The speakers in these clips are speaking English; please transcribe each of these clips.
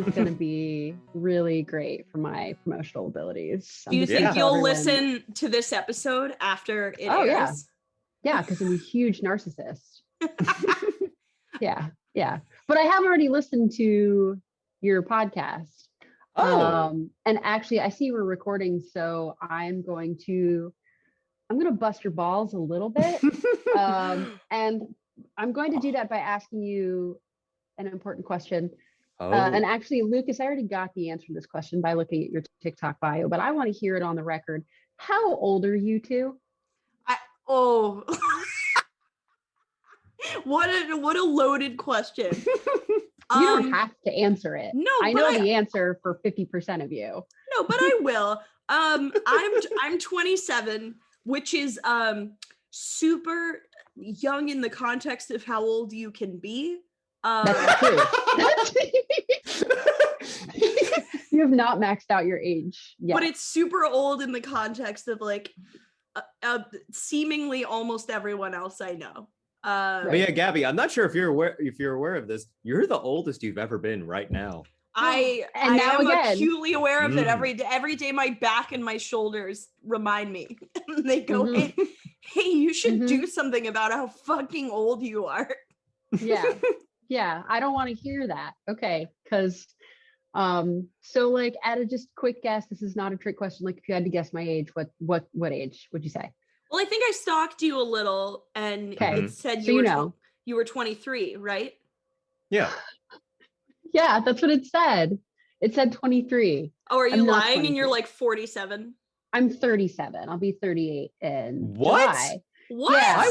is going to be really great for my promotional abilities. Do you think you'll listen to this episode after it airs? Yeah, because I'm a huge narcissist. Yeah. But I have already listened to your podcast. And actually, I see we're recording, so I'm going to bust your balls a little bit. And I'm going to do that by asking you an important question. And actually, Lukas, I already got the answer to this question by looking at your TikTok bio, but I want to hear it on the record. How old are you two? What a loaded question. You don't have to answer it. No, I know the answer for 50% of you. No, but I will. I'm 27, which is super young in the context of how old you can be. That's true. You have not maxed out your age yet. But it's super old in the context of like seemingly almost everyone else I know. But yeah, Gabby, I'm not sure if you're aware of this. You're the oldest you've ever been right now. I am acutely aware of it every day. Every day my back and my shoulders remind me. They go, hey, you should do something about how fucking old you are. Yeah, I don't want to hear that. Okay, because so like at a just quick guess, this is not a trick question. Like if you had to guess my age, what age would you say? Well, I think I stalked you a little and it said you were 23, right? Yeah. Yeah, that's what it said. It said 23. Oh, are you lying and you're like 47? I'm 37. I'll be 38 in What? July. What? Yeah.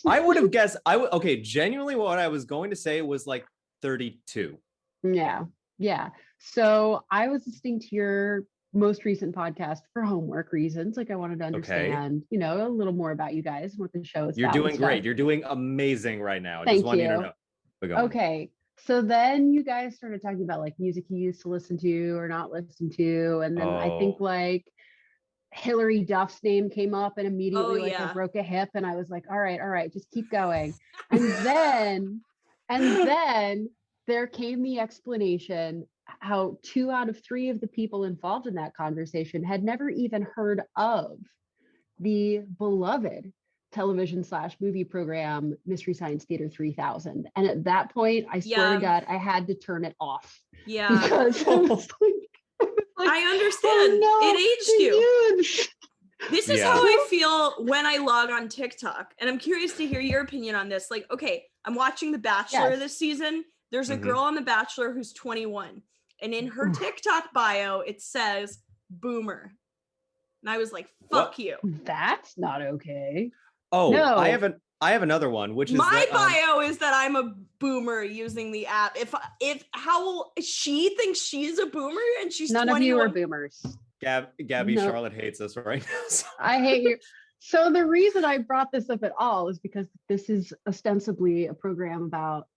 I would have guessed. Okay, genuinely what I was going to say was like 32. Yeah. So I was listening to your most recent podcast for homework reasons. Like I wanted to understand, a little more about you guys, what the show is. You're doing great. You're doing amazing right now. I Thank just want you you to know. Okay. So then you guys started talking about like music you used to listen to or not listen to. And then I think like Hillary Duff's name came up and immediately I broke a hip and I was like, all right, just keep going. And then there came the explanation how 2 out of 3 of the people involved in that conversation had never even heard of the beloved television/movie program Mystery Science Theater 3000. And at that point, I swear to God, I had to turn it off. Yeah. Because I was like, I understand. It aged you. This is how I feel when I log on TikTok. And I'm curious to hear your opinion on this. Like, okay, I'm watching The Bachelor this season. There's a girl on The Bachelor who's 21. And in her TikTok bio, it says boomer. And I was like, fuck you. That's not okay. Oh, no. I have another one, which is my bio is that I'm a boomer using the app. If how she thinks she's a boomer and she's none 21. of you are boomers. Gabby, no. Charlotte hates us right now. So. I hate you. So the reason I brought this up at all is because this is ostensibly a program about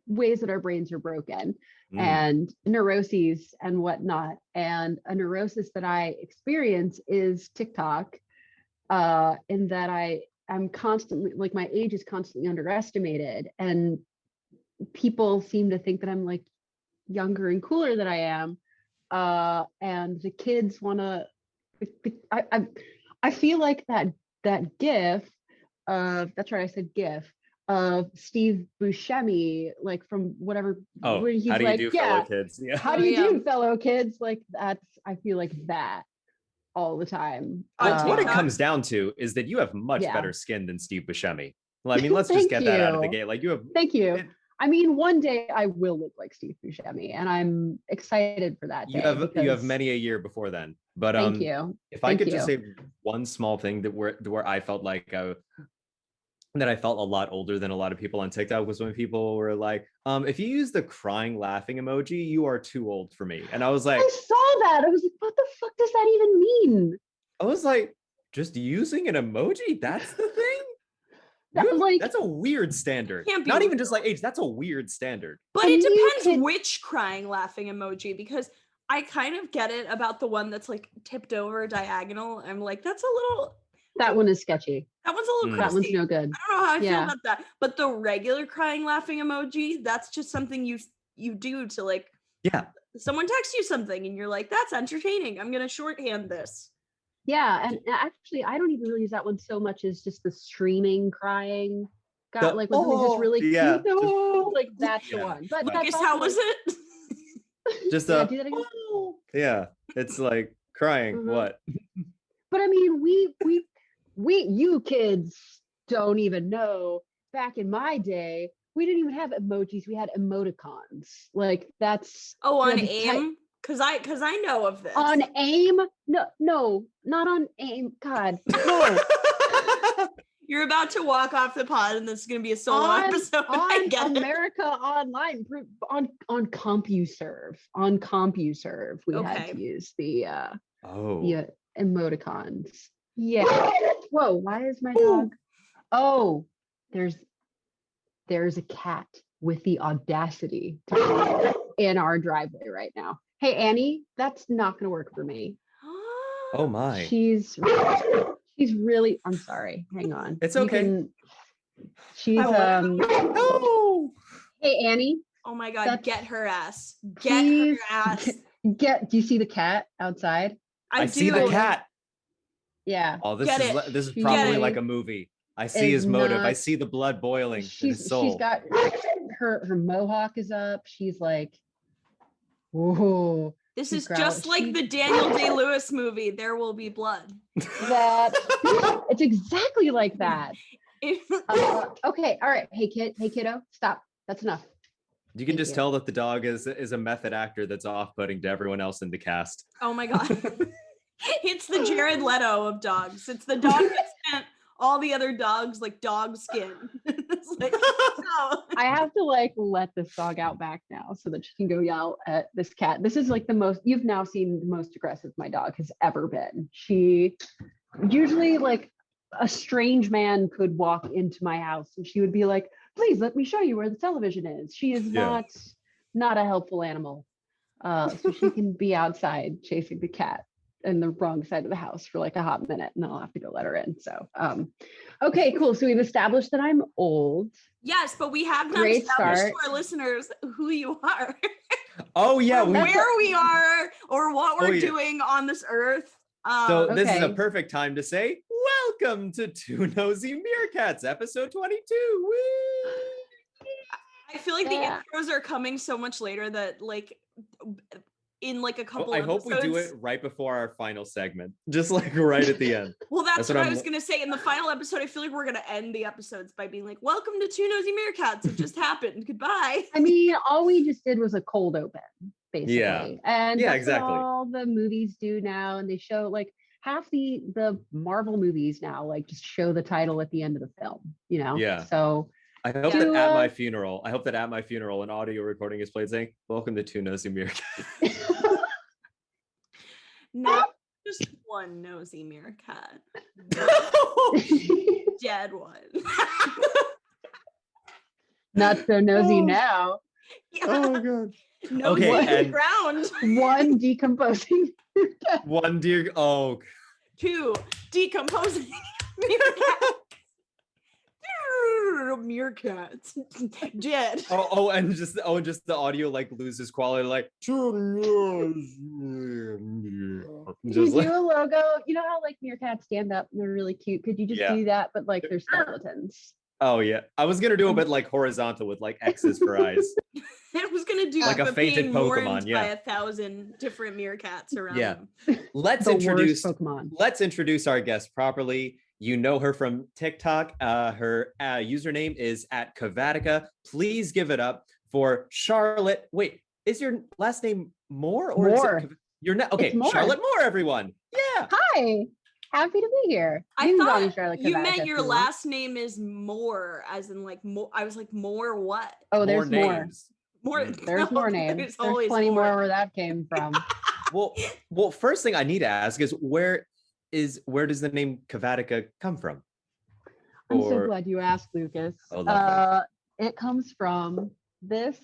ways that our brains are broken and neuroses and whatnot. And a neurosis that I experience is TikTok, in that I'm constantly, like my age is constantly underestimated, and people seem to think that I'm like younger and cooler than I am. And the kids want to, I feel like that GIF, that's right, I said GIF, of Steve Buscemi, like from whatever. Oh, he's how do like, you do, fellow kids? Yeah. How do you do, fellow kids? Like I feel like that all the time. What it comes down to is that you have much better skin than Steve Buscemi. Well, I mean, let's just get that out of the gate. Like you have. Thank you. I mean, one day I will look like Steve Buscemi, and I'm excited for that day. You have many a year before then. But thank you. If I could just say one small thing where I felt like that I felt a lot older than a lot of people on TikTok was when people were like, if you use the crying laughing emoji, you are too old for me. And I was like, I saw that. I was like, what the fuck does that even mean? I was like, just using an emoji? That's the thing? That's a weird standard. Not even just like age, that's a weird standard. But it depends which crying laughing emoji, because I kind of get it about the one that's like tipped over diagonal. I'm like, that's a little... That one is sketchy. That one's a little That one's no good. I don't know how I feel about that. But the regular crying laughing emoji, that's just something you do to like someone texts you something and you're like, that's entertaining. I'm going to shorthand this. Yeah. And actually, I don't even really use that one so much as just the streaming crying. Got like when something's just really cute. Oh, like that's the one. But Lucas, how was it? Just do that again. Yeah. It's like crying. What? But I mean, you kids don't even know. Back in my day, we didn't even have emojis. We had emoticons. like that's on AIM, because I know of this. On AIM? No, not on AIM. God, no. You're about to walk off the pod and this is going to be a solo episode. On America Online, on CompuServe. On CompuServe, we had to use the emoticons. Yeah. Whoa, why is my dog? Oh, there's a cat with the audacity to be in our driveway right now. Hey, Annie, that's not going to work for me. Oh my. She's really, I'm sorry. Hang on. It's okay. She's no. Hey, Annie. Oh my God, get her ass. Get her ass. Do you see the cat outside? I see the cat. Yeah. Oh, this is probably like a movie. I see his motive. I see the blood boiling in his soul. She's got her mohawk is up. She's like, whoa. This is just like the Daniel Day-Lewis movie, There Will Be Blood. It's exactly like that. Okay, all right. Hey kiddo, stop. That's enough. You can just tell that the dog is a method actor that's off-putting to everyone else in the cast. Oh my God. It's the Jared Leto of dogs. It's the dog that spent all the other dogs like dog skin. It's like, oh. I have to like let this dog out back now so that she can go yell at this cat. This is like you've now seen the most aggressive my dog has ever been. She usually, like, a strange man could walk into my house and she would be like, please let me show you where the television is. She is not a helpful animal. So she can be outside chasing the cat in the wrong side of the house for like a hot minute and I'll have to go let her in. So, okay, cool. So we've established that I'm old. Yes, but we have not established to our listeners who you are. Oh yeah. Where we are or what we're doing on this earth. So this is a perfect time to say, welcome to Two Nosy Meerkats, episode 22. Woo! I feel like the intros are coming so much later that like in like a couple episodes. I hope we do it right before our final segment, just like right at the end. Well, that's what I was going to say. In the final episode, I feel like we're going to end the episodes by being like, welcome to Two Nosy Meerkats. It just happened. Goodbye. I mean, all we just did was a cold open, basically. Yeah. And that's exactly what all the movies do now. And they show like half the Marvel movies now, like just show the title at the end of the film, you know? Yeah. So I hope that at my funeral, an audio recording is played saying, welcome to Two Nosy Meerkats. Not just one nosy meerkat. Dead one. Not so nosy now. Yeah. Oh god. Nosy on the ground. One decomposing. One Two decomposing meerkat. Meerkats dead. And just the audio like loses quality, like just do a logo. You know how like meerkats stand up and they're really cute? Could you just do that, but like they're skeletons? Oh yeah, I was gonna do a bit like horizontal with like X's for eyes. I was gonna do like a fainted Pokemon, by 1,000 different meerkats around them. Let's introduce our guest properly. You know her from TikTok. Her username is @Kavatica. Please give it up for Charlotte. Wait, is your last name Moore or Moore? Is it, you're not okay? Charlotte Moore, everyone. Yeah. Hi. Happy to be here. I thought you meant your last name is Moore, as in like more. I was like, Moore what? Oh, there's more. More. There's more names. There's plenty more where that came from. Well, first thing I need to ask is where does the name Kavatica come from? I'm so glad you asked, Lucas. Oh, it comes from this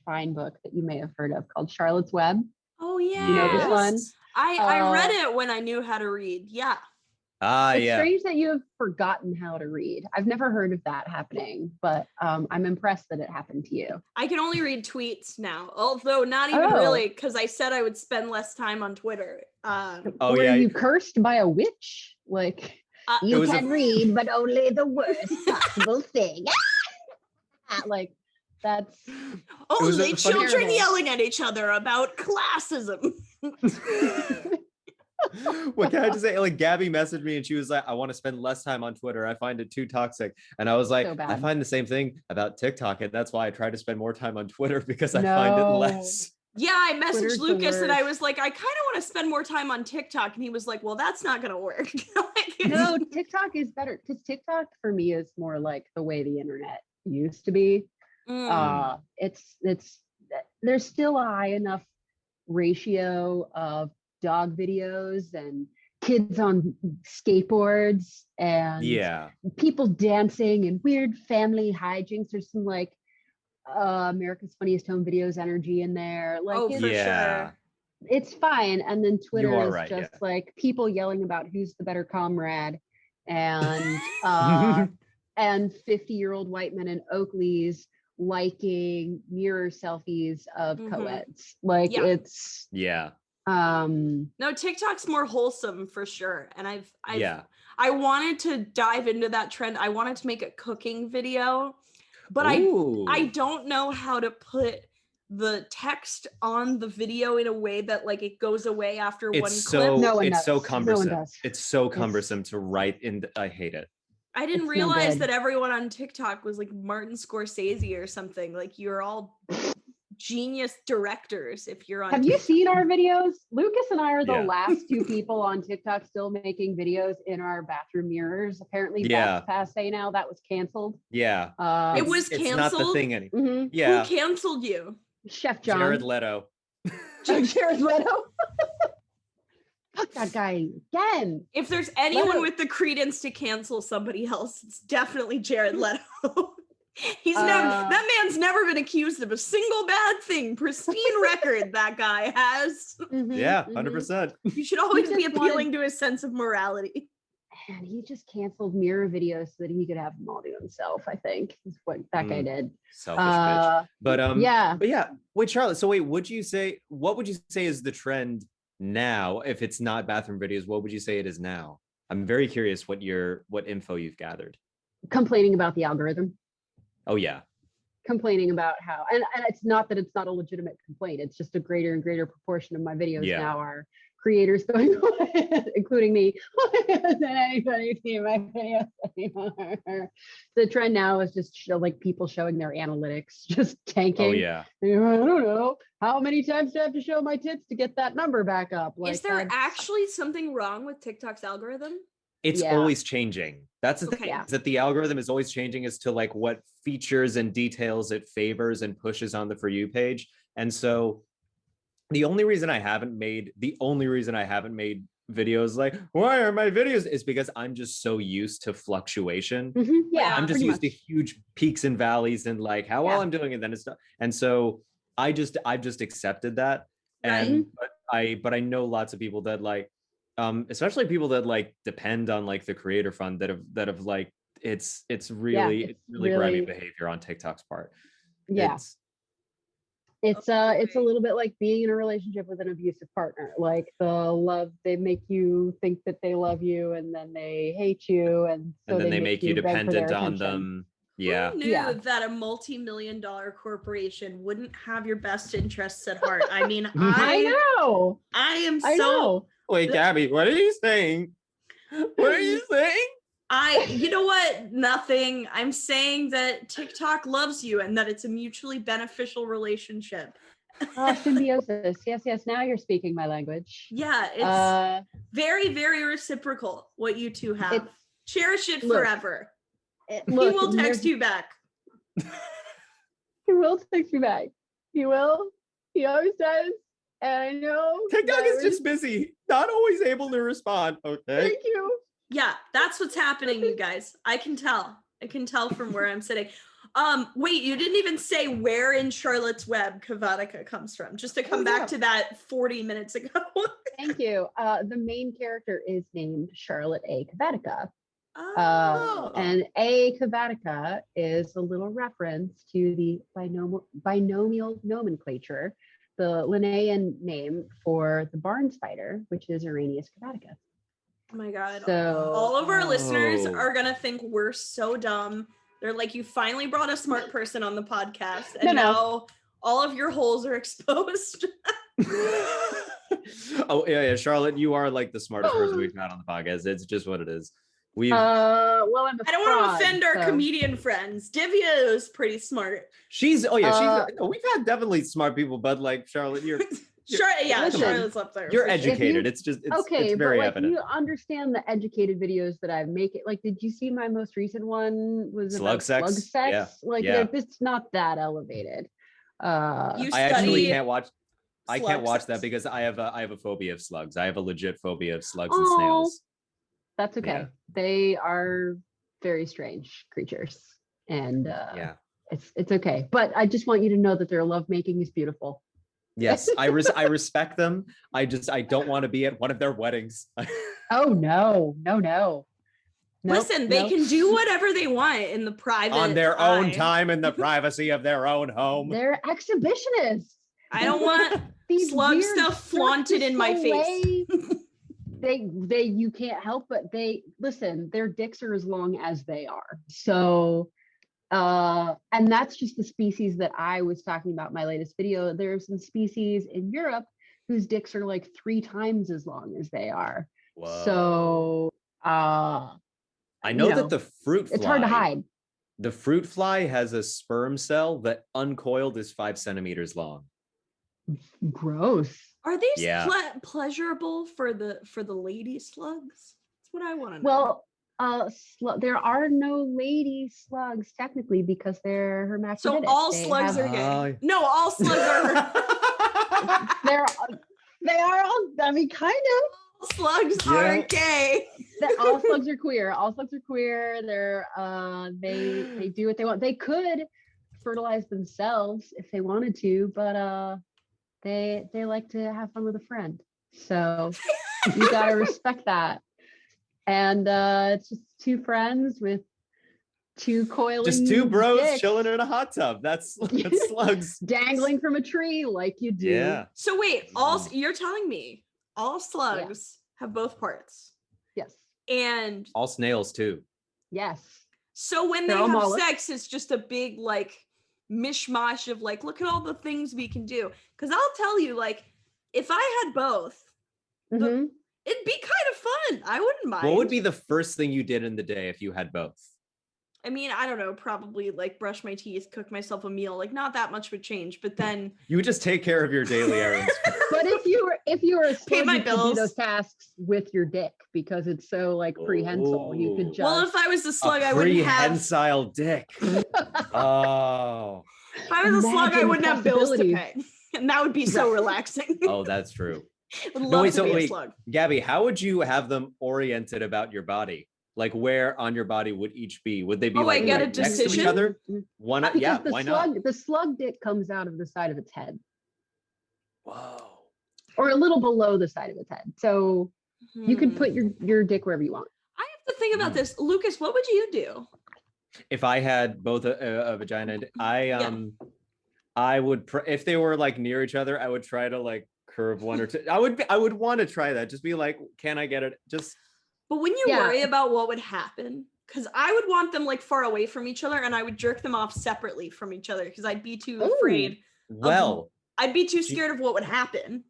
fine book that you may have heard of called Charlotte's Web. Oh yeah. You know this one? I read it when I knew how to read. Yeah. It's yeah. strange that you have forgotten how to read. I've never heard of that happening, but I'm impressed that it happened to you. I can only read tweets now, although not even really, because I said I would spend less time on Twitter. Were you cursed by a witch? Like, you can read, but only the worst possible thing. Like, that's... Only children yelling at each other about classism. What can I just say? Like, Gabby messaged me and she was like, I want to spend less time on Twitter. I find it too toxic. And I was like, I find the same thing about TikTok. And that's why I try to spend more time on Twitter, because I find it less. Yeah, I messaged Lukas and I was like, I kind of want to spend more time on TikTok. And he was like, well, that's not going to work. No, TikTok is better, because TikTok for me is more like the way the internet used to be. It's there's still a high enough ratio of dog videos and kids on skateboards and people dancing and weird family hijinks. There's some like America's Funniest Home Videos energy in there. Like, sure. It's fine. And then Twitter is just like people yelling about who's the better comrade, and and 50-year-old white men in Oakleys liking mirror selfies of co-eds. Like, it's no, TikTok's more wholesome for sure. And I wanted to dive into that trend. I wanted to make a cooking video, but I don't know how to put the text on the video in a way that like it goes away after one clip. It's so cumbersome. It's so cumbersome to write in. I hate it. I didn't realize that everyone on TikTok was like Martin Scorsese or something. Like, you're all genius directors if you're on TikTok. You seen our videos? Lucas and I are the last two people on TikTok still making videos in our bathroom mirrors. Apparently that's passe now. That was canceled. It was canceled. It's not the thing anymore. Who canceled you? Chef John. Jared Leto. Jared Leto. Fuck that guy again. If there's anyone with the credence to cancel somebody else, it's definitely Jared Leto. That man's never been accused of a single bad thing. Pristine record that guy has. 100%. You should always be appealing to his sense of morality. And he just canceled mirror videos so that he could have them all to himself, I think, is what that guy did. Selfish bitch. But wait, Charlotte, so wait, what would you say is the trend now? If it's not bathroom videos, what would you say it is now? I'm very curious what info you've gathered. Complaining about the algorithm. Oh yeah. Complaining about how, and it's not that it's not a legitimate complaint. It's just a greater and greater proportion of my videos now are creators going, including me, than anybody seeing my videos anymore. The trend now is just like people showing their analytics just tanking. Oh yeah. I don't know how many times do I have to show my tits to get that number back up. Like, is there actually something wrong with TikTok's algorithm? It's always changing. That's the thing, is that the algorithm is always changing as to like what features and details it favors and pushes on the For You page. And so the only reason I haven't made videos like, why are my videos, is because I'm just so used to fluctuation. I'm just used to huge peaks and valleys and like how well I'm doing, and then it's not. And so I've just accepted that. And but I know lots of people that like, especially people that like depend on like the creator fund that have like, it's really grimy behavior on TikTok's part. It's a little bit like being in a relationship with an abusive partner. Like they make you think that they love you, and then they hate you, and then they make you dependent on them. Who knew that a multi-million-dollar corporation wouldn't have your best interests at heart? I mean, I know. I know. Wait, Gabby, what are you saying? What are you saying? You know what? Nothing. I'm saying that TikTok loves you and that it's a mutually beneficial relationship. Symbiosis. Yes. Now you're speaking my language. Yeah, it's very, very reciprocal what you two have. Cherish it forever. He will text you back. He will text you back. He will. He always does. And I know TikTok is just busy, not always able to respond. Okay. Thank you. Yeah, that's what's happening, you guys. I can tell from where I'm sitting. Wait, you didn't even say where in Charlotte's Web Kavanica comes from. Just to come back to that 40 minutes ago. Thank you. The main character is named Charlotte A. Cavatica. And A. Cavatica is a little reference to the binomial nomenclature, the Linnaean name for the barn spider, which is Arrhenius cavatica. Oh my God. So, all of our listeners are going to think we're so dumb. They're like, you finally brought a smart person on the podcast, and now all of your holes are exposed. Oh, yeah, Charlotte, you are like the smartest person we've had on the podcast. It's just what it is. Well, I don't want to offend our comedian friends. Divya is pretty smart. We've had definitely smart people, but like Charlotte, you're Charlotte's up there. You're educated. It's very evident. You understand the educated videos that I've made. Like, did you see my most recent one? Was slug sex? Yeah. It's not that elevated. I actually can't watch. I can't watch that because I have a phobia of slugs. I have a legit phobia of slugs and snails. That's okay. Yeah. They are very strange creatures, and it's okay. But I just want you to know that their lovemaking is beautiful. Yes, I respect them. I don't want to be at one of their weddings. Oh no. Listen, they can do whatever they want in the private on their own time in the privacy of their own home. They're exhibitionists. I don't want these slug stuff flaunted in my face. You can't help but their dicks are as long as they are. So and that's just the species that I was talking about in my latest video. There are some species in Europe whose dicks are like 3 times as long as they are. Whoa. So I know that the fruit fly, it's hard to hide. The fruit fly has a sperm cell that uncoiled is 5 centimeters long. Gross. Are these pleasurable for the lady slugs? That's what I want to know. Well, there are no lady slugs technically because they're hermaphroditic. So all slugs are gay. No, all slugs are. They are all. I mean, kind of. All slugs are gay. All slugs are queer. All slugs are queer. They're they do what they want. They could fertilize themselves if they wanted to, but they like to have fun with a friend. So you gotta respect that. And it's just 2 friends with 2 coiling, just 2 bros dicks. chilling in a hot tub. That's slugs dangling from a tree like you do. Yeah. So wait, you're telling me all slugs have both parts? Yes. And all snails too. Yes. So when they have sex, it's just a big like mishmash of like, look at all the things we can do. Because I'll tell you, like, if I had both, it'd be kind of fun. I wouldn't mind. What would be the first thing you did in the day if you had both? I mean, I don't know, probably like brush my teeth, cook myself a meal, like not that much would change, but then you would just take care of your daily errands. But if you were a pay my bills, do those tasks with your dick because it's so like prehensile. You could just. Well, if I was a slug, I wouldn't have prehensile dick. Oh. If I was a slug, I wouldn't have bills to pay, and that would be so relaxing. Oh, that's true. Wait, Gabby, how would you have them oriented about your body? Like, where on your body would each be? Would they be like get a next to each other? Why not? Yeah, why not? The slug dick comes out of the side of its head. Whoa. Or a little below the side of its head. So you could put your dick wherever you want. I have to think about this. Lucas, what would you do? If I had both a vagina, I would, if they were like near each other, I would try to like curve one or two. I would want to try that. Just be like, can I get it? But wouldn't you worry about what would happen? Because I would want them like far away from each other, and I would jerk them off separately from each other because I'd be too afraid. I'd be too scared of what would happen.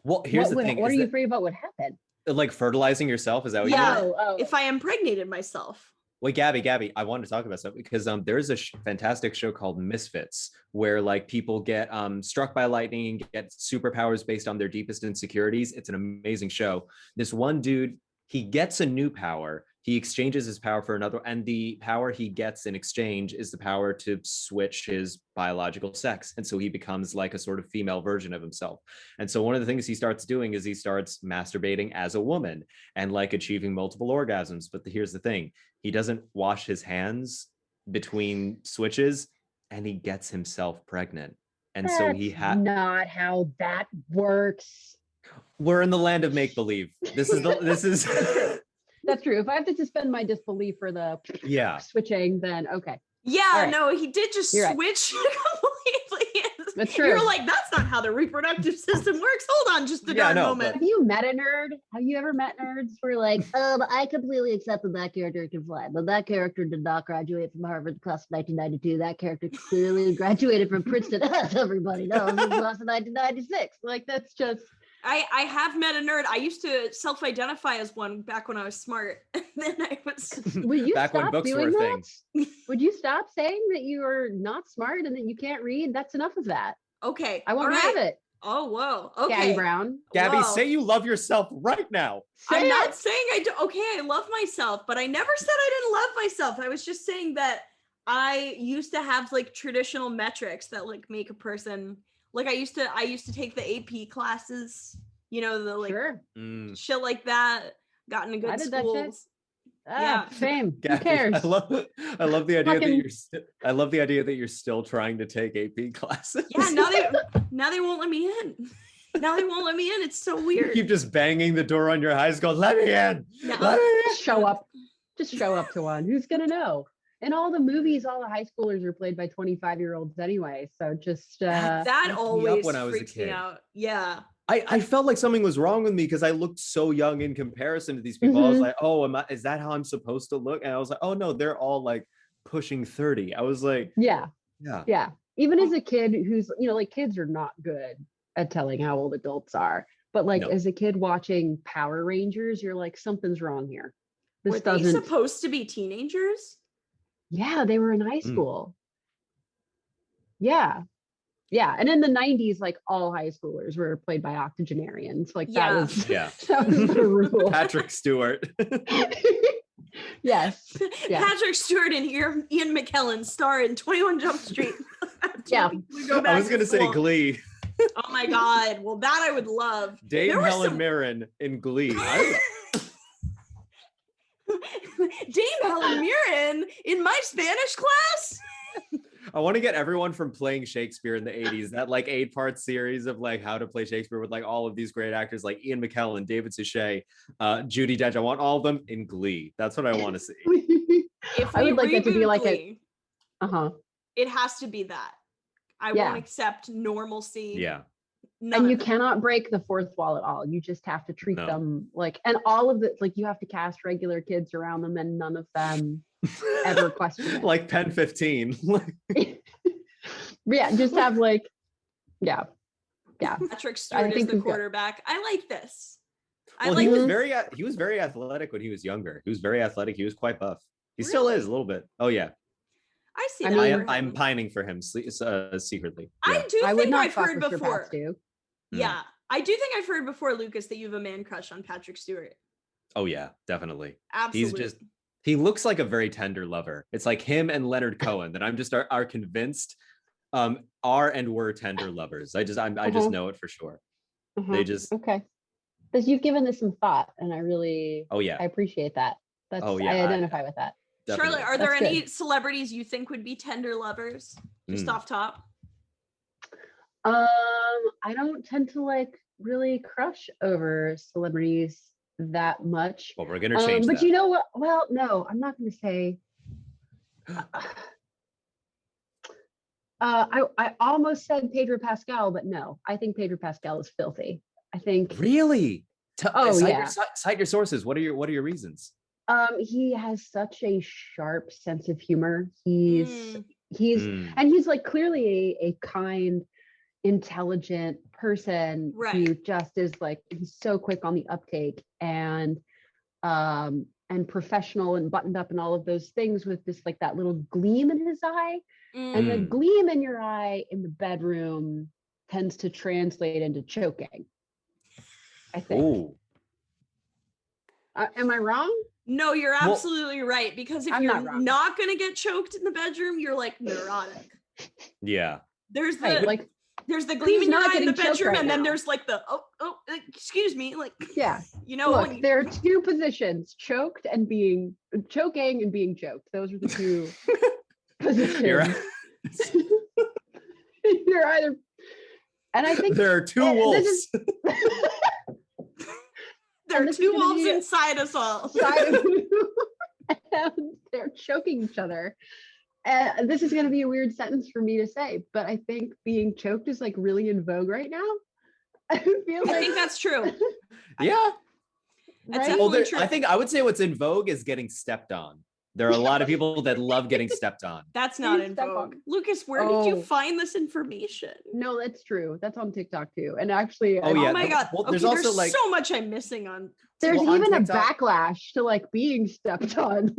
Well, here's the thing. What are you afraid about would happen? Like fertilizing yourself? Is that what you mean? If I impregnated myself. Wait, Gabby, I wanted to talk about stuff because there's a fantastic show called Misfits where like people get struck by lightning and get superpowers based on their deepest insecurities. It's an amazing show. This one dude, he gets a new power. He exchanges his power for another, and the power he gets in exchange is the power to switch his biological sex. And so he becomes like a sort of female version of himself. And so one of the things he starts doing is he starts masturbating as a woman and like achieving multiple orgasms. But here's the thing. He doesn't wash his hands between switches and he gets himself pregnant. And so he had not how that works. We're in the land of make-believe. This is That's true. If I have to suspend my disbelief for the switching, then okay. Yeah, no, he did just You're switch completely. That's true. You're like, that's not how the reproductive system works. Hold on just a moment. Have you met a nerd? Have you ever met nerds who are like, I completely accept that character can fly, but that character did not graduate from Harvard class of 1992. That character clearly graduated from Princeton. Everybody knows it was class of 1996. Like, that's just... I have met a nerd. I used to self-identify as one back when I was smart. And then I was... Would you back stop when books doing were that? things. Would you stop saying that you are not smart and that you can't read? That's enough of that. Okay. I won't have it. Oh, whoa. Okay. Gabby Brown. Gabby, Whoa. say you love yourself right now. I'm not saying I do. Okay, I love myself, but I never said I didn't love myself. I was just saying that I used to have like traditional metrics that like make a person... Like I used to take the AP classes, you know, the like shit like that. Got into good schools. Yeah, same. Gabby, Who cares? I love the idea that you're still trying to take AP classes. Yeah, now they won't let me in. Now they won't let me in. It's so weird. You keep just banging the door on your eyes, going, "Let me in." No. Let me in. Show up. Just show up to one. Who's gonna know? In all the movies, all the high schoolers are played by 25-year-olds anyway. So just that always when I was freaks a kid. me out. Yeah. I felt like something was wrong with me because I looked so young in comparison to these people. I was like, oh, is that how I'm supposed to look? And I was like, oh no, they're all like pushing 30. I was like, yeah. Even as a kid who's, you know, like kids are not good at telling how old adults are. But like as a kid watching Power Rangers, you're like, something's wrong here. Were they supposed to be teenagers? Yeah, they were in high school. Yeah. And in the 90s, like all high schoolers were played by octogenarians. Like that was the rule. Patrick Stewart. Yes. Yeah. Patrick Stewart and Ian McKellen star in 21 Jump Street. Yeah. I was gonna say Glee. Oh my God. Well, that I would love. Dame Helen Mirren in Glee. Dame Helen Mirren in my Spanish class. I want to get everyone from playing Shakespeare in the 80s, that like 8-part series of like how to play Shakespeare with like all of these great actors like Ian McKellen, David Suchet, Judi Dench. I want all of them in Glee. That's what I want to see. I would like that to be like Glee, it has to be that. I won't accept normalcy. Yeah. And you cannot break the fourth wall at all. You just have to treat them like, and all of it, like you have to cast regular kids around them and none of them ever question it. Like Pen 15. Yeah, just have like, yeah. Patrick Stewart is the quarterback. I like this. He was very athletic when he was younger. He was very athletic. He was quite buff. He still is a little bit. Oh yeah. I see that. I'm pining for him secretly. Yeah. I do think I've heard before. Yeah, I do think I've heard before, Lucas, that you have a man crush on Patrick Stewart. Oh yeah, definitely. Absolutely. He looks like a very tender lover. It's like him and Leonard Cohen that I'm just are convinced are and were tender lovers. I just know it for sure. They just because you've given this some thought, and I really I appreciate that. I identify with that. Definitely. Charlotte, are there any celebrities you think would be tender lovers? Just off top. I don't tend to like really crush over celebrities that much. Well, we're gonna change that. But you know what? Well, no, I'm not gonna say. I almost said Pedro Pascal, but no, I think Pedro Pascal is filthy. I think really. Cite your sources. What are your reasons? He has such a sharp sense of humor. He's like clearly a kind, intelligent person who just is like, he's so quick on the uptake and professional and buttoned up and all of those things with this like that little gleam in his eye. And the gleam in your eye in the bedroom tends to translate into choking, I think. Am I wrong? No, you're absolutely right. Because if you're not going to get choked in the bedroom, you're like neurotic. Yeah. There's the gleam in your eye in the bedroom, and then there's like the excuse me, like you know. Look, there are two positions: choking and being choked. Those are the two positions. You're either, and I think there are two wolves. There are two wolves inside us all. And they're choking each other. And this is going to be a weird sentence for me to say, but I think being choked is like really in vogue right now. I think that's true. Yeah. That's definitely true. I think I would say what's in vogue is getting stepped on. There are a lot of people that love getting stepped on. That's not in vogue. Lukas, where did you find this information? No, that's true. That's on TikTok too. And actually, oh my God. Well, there's also like so much I'm missing on TikTok. There's even a backlash to like being stepped on.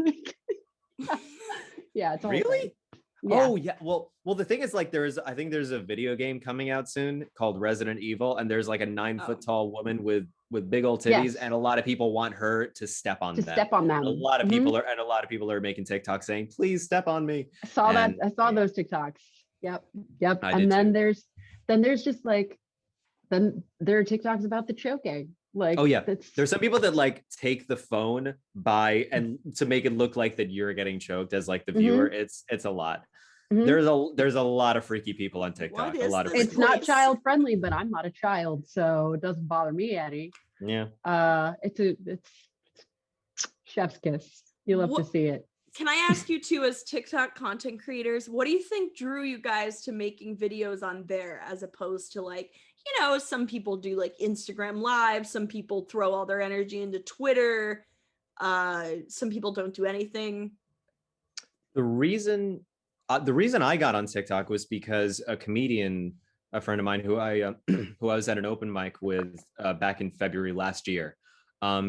Yeah, it's all really? Yeah. Oh yeah. Well, the thing is, like, I think there's a video game coming out soon called Resident Evil, and there's like a 9-foot tall woman with big old titties, and a lot of people want her to step on them. Step on them. A lot of people are making TikTok saying, "Please step on me." I saw that. I saw those TikToks. Yep. And then there's just like, then there are TikToks about the choking. Like, oh yeah, there's some people that like take the phone by and to make it look like that you're getting choked as like the viewer. It's a lot. There's a lot of freaky people on TikTok. It's not child friendly, but I'm not a child, so it doesn't bother me any. Yeah. It's chef's kiss. You love to see it. Can I ask you too, as TikTok content creators, what do you think drew you guys to making videos on there as opposed to like, you know, some people do like Instagram Live, some people throw all their energy into Twitter, some people don't do anything. The reason I got on TikTok was because a comedian, a friend of mine who I was at an open mic with back in February last year,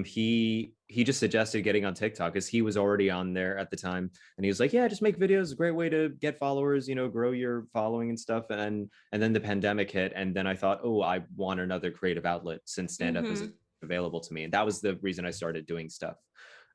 he just suggested getting on TikTok because he was already on there at the time, and he was like, yeah, just make videos, a great way to get followers, you know, grow your following and stuff. And then the pandemic hit, and then I thought, oh, I want another creative outlet since stand-up is available to me, and that was the reason I started doing stuff.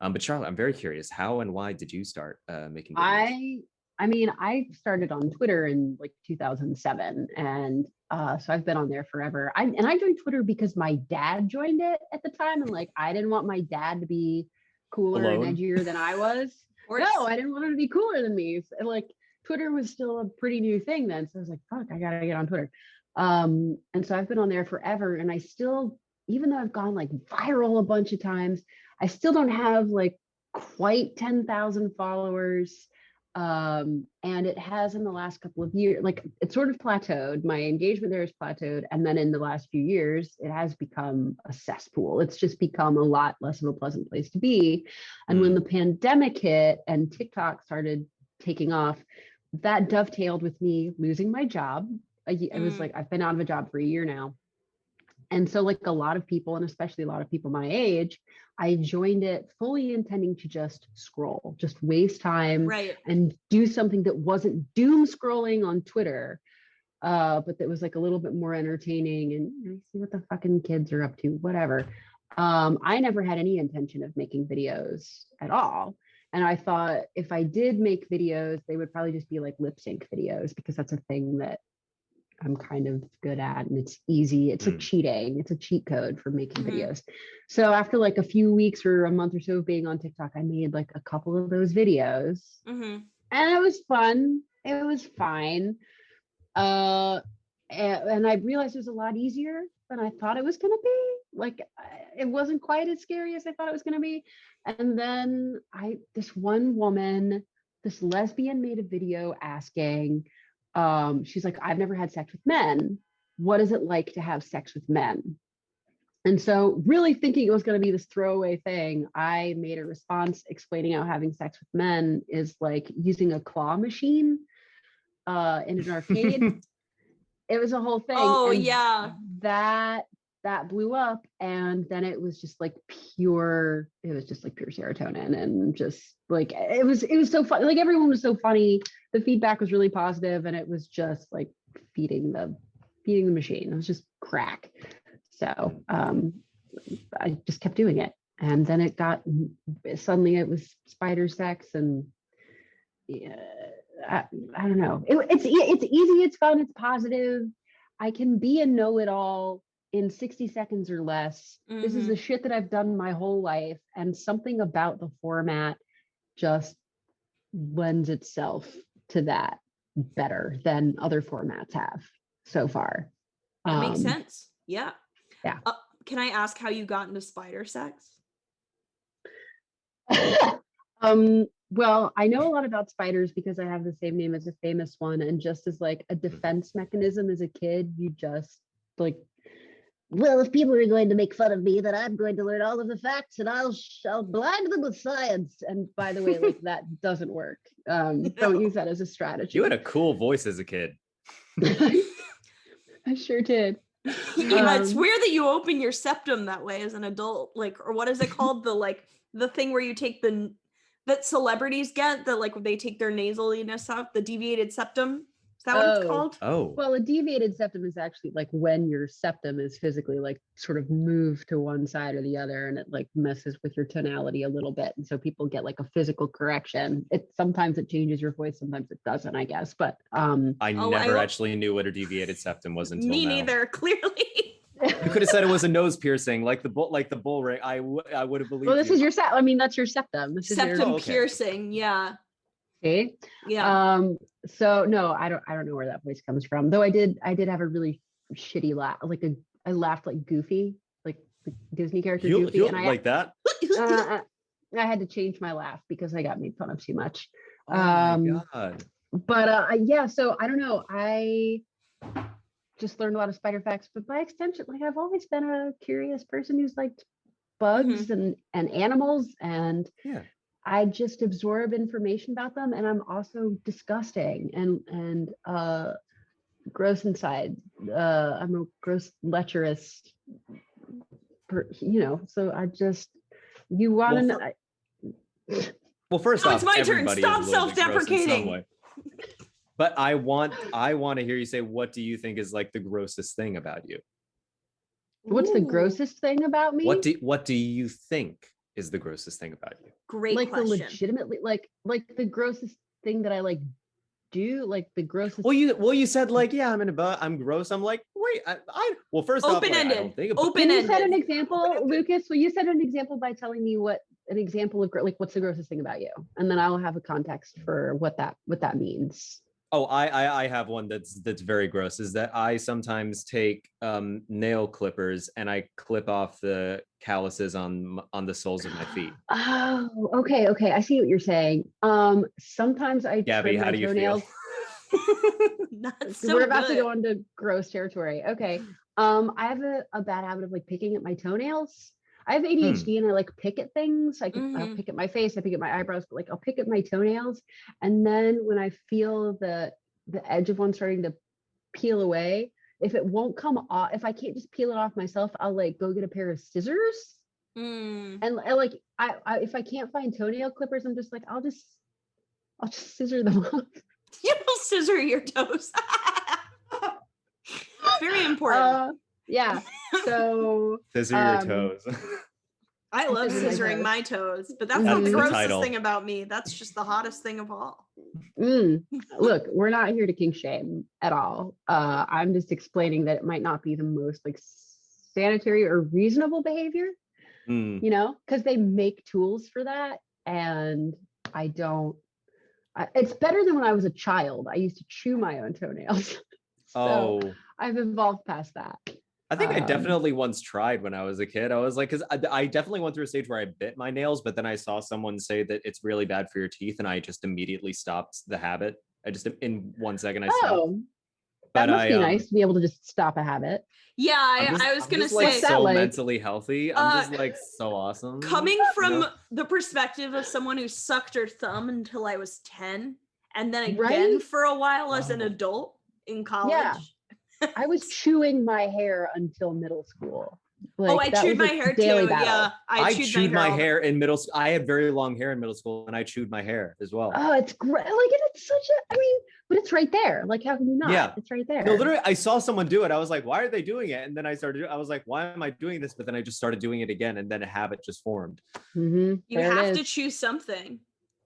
But Charlotte, I'm very curious, how and why did you start making videos? I mean, I started on Twitter in like 2007, and so I've been on there forever. I joined Twitter because my dad joined it at the time, and like I didn't want my dad to be cooler and edgier than I was. No, I didn't want him to be cooler than me. So, like, Twitter was still a pretty new thing then, so I was like, fuck, I gotta get on Twitter. And so I've been on there forever, and I still, even though I've gone like viral a bunch of times, I still don't have like quite 10,000 followers. And it has in the last couple of years, like it's sort of plateaued. My engagement there is plateaued. And then in the last few years, it has become a cesspool. It's just become a lot less of a pleasant place to be. And when the pandemic hit and TikTok started taking off, that dovetailed with me losing my job. I was like, I've been out of a job for a year now. And so like a lot of people, and especially a lot of people my age, I joined it fully intending to just scroll, just waste time and do something that wasn't doom scrolling on Twitter, but that was like a little bit more entertaining and, you know, see what the fucking kids are up to, whatever. I never had any intention of making videos at all. And I thought if I did make videos, they would probably just be like lip sync videos, because that's a thing that I'm kind of good at, and it's easy. It's like cheating. It's a cheat code for making videos. So after like a few weeks or a month or so of being on TikTok, I made like a couple of those videos, and it was fun. It was fine. And I realized it was a lot easier than I thought it was going to be. Like, it wasn't quite as scary as I thought it was going to be. And then this one woman, this lesbian, made a video asking, she's like, I've never had sex with men. What is it like to have sex with men? And so really thinking it was going to be this throwaway thing, I made a response explaining how having sex with men is like using a claw machine in an arcade. It was a whole thing. Oh, and yeah. That blew up. And then it was just like pure serotonin, and just like, it was so fun. Like, everyone was so funny. The feedback was really positive, and it was just like feeding the machine. It was just crack. So I just kept doing it. And then suddenly it was spider sex, and I don't know. It's easy, it's fun, it's positive. I can be a know-it-all in 60 seconds or less. This is the shit that I've done my whole life, and something about the format just lends itself to that better than other formats have so far. That makes sense. Yeah. can I ask how you got into spider sex? Well, I know a lot about spiders because I have the same name as a famous one, and just as like a defense mechanism as a kid, you just like, well, if people are going to make fun of me, then I'm going to learn all of the facts and I'll blind them with science. And by the way, like that doesn't work. Don't use that as a strategy. You had a cool voice as a kid. I sure did. Yeah, it's weird that you open your septum that way as an adult, like, or what is it called? The thing where you take that celebrities get, that like they take their nasaliness out, the deviated septum. Is that what it's called? Oh. Well, a deviated septum is actually like when your septum is physically like sort of moved to one side or the other, and it like messes with your tonality a little bit. And so people get like a physical correction. Sometimes it changes your voice, sometimes it doesn't, I guess. But I never actually knew what a deviated septum was until me now. neither, clearly. You could have said it was a nose piercing, like the bull ring. I would have believed. Well, this is your septum. I mean, that's your septum. This septum is piercing. Yeah. Okay. Yeah. So no, I don't know where that voice comes from. Though I did have a really shitty laugh. I laughed like Goofy, like the Disney character Goofy, and I like that. I had to change my laugh because I got made fun of too much. Oh my God. But yeah, so I don't know. I just learned a lot of spider facts, but by extension, like I've always been a curious person who's liked bugs and animals, and I just absorb information about them, and I'm also disgusting and gross inside. I'm a gross lecherous, so I just, you want to know. Well, first off, it's my turn. Stop self-deprecating. But I want to hear you say, what do you think is like the grossest thing about you? What's the grossest thing about me? What do you think is the grossest thing about you? Great like question. The legitimately like the grossest thing that I like do, like the grossest. Well, you said like, yeah, I'm gross. I'm like, wait, well, first off, like, I don't think about open-ended. You said an example, Lucas. Well, you said an example by telling me what an example of like what's the grossest thing about you, and then I'll have a context for what that means. Oh, I have one that's very gross. Is that I sometimes take nail clippers and I clip off the calluses on the soles of my feet. Oh, okay. I see what you're saying. Sometimes I Gabby, trim how my do you toenails. Feel? We're about to go into gross territory. Okay. I have a bad habit of like picking at my toenails. I have ADHD and I like pick at things. I'll pick at my face, I pick at my eyebrows, but like I'll pick at my toenails. And then when I feel the edge of one starting to peel away, if it won't come off, if I can't just peel it off myself, I'll like go get a pair of scissors. And like I if I can't find toenail clippers, I'm just like, I'll just scissor them off. You will scissor your toes. Very important. Yeah. So scissor your toes. I love scissoring my toes, but that's not the grossest thing about me. That's just the hottest thing of all. Look, we're not here to kink shame at all. I'm just explaining that it might not be the most like sanitary or reasonable behavior, because they make tools for that. And it's better than when I was a child. I used to chew my own toenails. So I've evolved past that. I think I definitely once tried when I was a kid. I was like, because I definitely went through a stage where I bit my nails, but then I saw someone say that it's really bad for your teeth, and I just immediately stopped the habit. I just, in 1 second, I stopped. That must be nice to be able to just stop a habit. Yeah, I was going to say. Like, so mentally healthy. I'm just like so awesome. Coming from the perspective of someone who sucked her thumb until I was 10, and then again for a while as an adult in college. Yeah. I was chewing my hair until middle school. Like, I chewed my hair too. Battle. Yeah, I chewed my hair in middle school. I had very long hair in middle school, and I chewed my hair as well. Oh, it's great! Like, it's such a. I mean, but it's right there. Like, how can you not? Yeah, it's right there. No, literally, I saw someone do it. I was like, "Why are they doing it?" And then I was like, "Why am I doing this?" But then I just started doing it again, and then a habit just formed. You have to choose something.